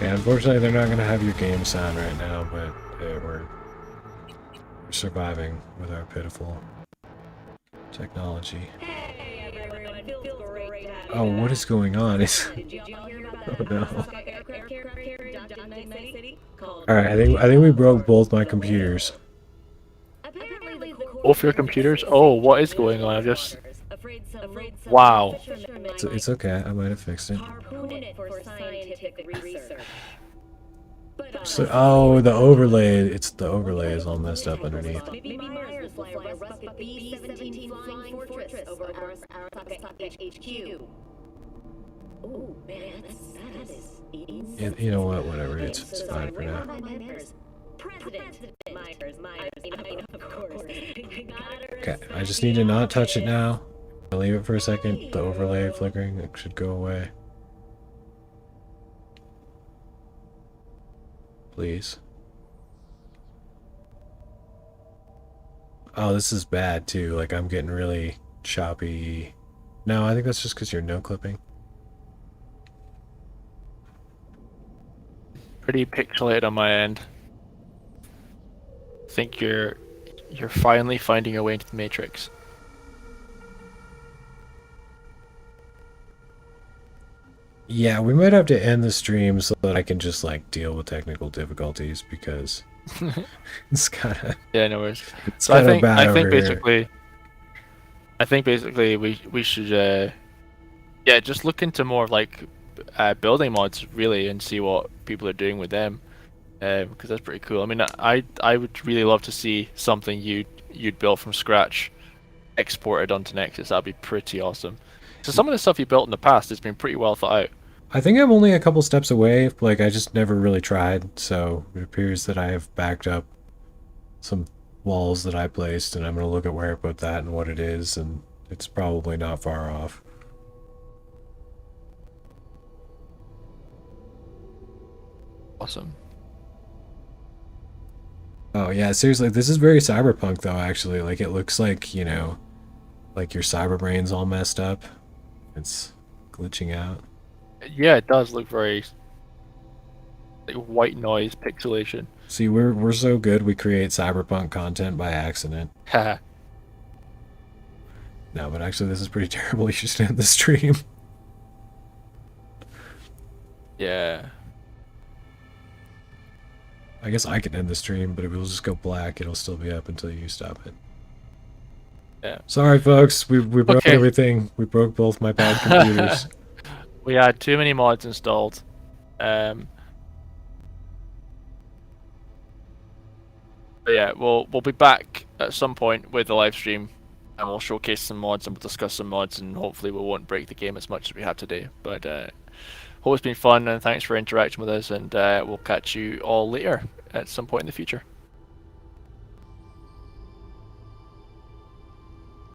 Yeah, unfortunately, they're not going to have your game sound right now, but we're surviving with our pitiful technology. Hey everyone, it feels great to have you Oh, what back. is going on? It's Did y'all hear about Oh, that no. Osaka aircraft carrier docked in Night City? Called all right. I think we broke both my computers. Apparently the Both your computers? Oh, what is going on? I've just... Wow. It's okay. I might have fixed it. Harpoon it for scientific research. So, oh, the overlay. It's the overlay is all messed up underneath. Maybe Myers will fly a rusted B-17 flying fortress over Arasaka HQ. Oh man, that is You know what? Whatever. It's fine for now. President Myers, of course. Okay, I just need to not touch it now. I'll leave it for a second. The overlay flickering, it should go away. Please. Oh, this is bad too. Like, I'm getting really choppy. No, I think that's just because you're no clipping. Pretty pixelated on my end. I think you're finally finding your way into the Matrix. Yeah, we might have to end the stream so that I can just like deal with technical difficulties because it's kind of Yeah, no worries. it's So kind of bad over here. I think basically we should yeah, just look into more like building mods really and see what people are doing with them, because that's pretty cool. I mean, I would really love to see something you'd built from scratch exported onto Nexus. That'd be pretty awesome. So some of the stuff you built in the past has been pretty well thought out. I think I'm only a couple steps away. Like, I just never really tried, so it appears that I have backed up some walls that I placed, and I'm going to look at where I put that and what it is, and it's probably not far off. Awesome. Oh, yeah, seriously, this is very cyberpunk, though, actually. Like, it looks like, you know, like your cyber brain's all messed up. It's glitching out. Yeah, it does look very like white noise pixelation. See, we're so good we create cyberpunk content by accident. Haha. No, but actually this is pretty terrible. You should end the stream. Yeah. I guess I can end the stream, but it will just go black. It'll still be up until you stop it. Yeah. Sorry, folks. We broke Okay. everything. We broke both my bad computers. We had too many mods installed. But yeah, we'll be back at some point with the live stream, and we'll showcase some mods and we'll discuss some mods, and hopefully we won't break the game as much as we have today. But hope it's been fun, and thanks for interacting with us, and we'll catch you all later at some point in the future.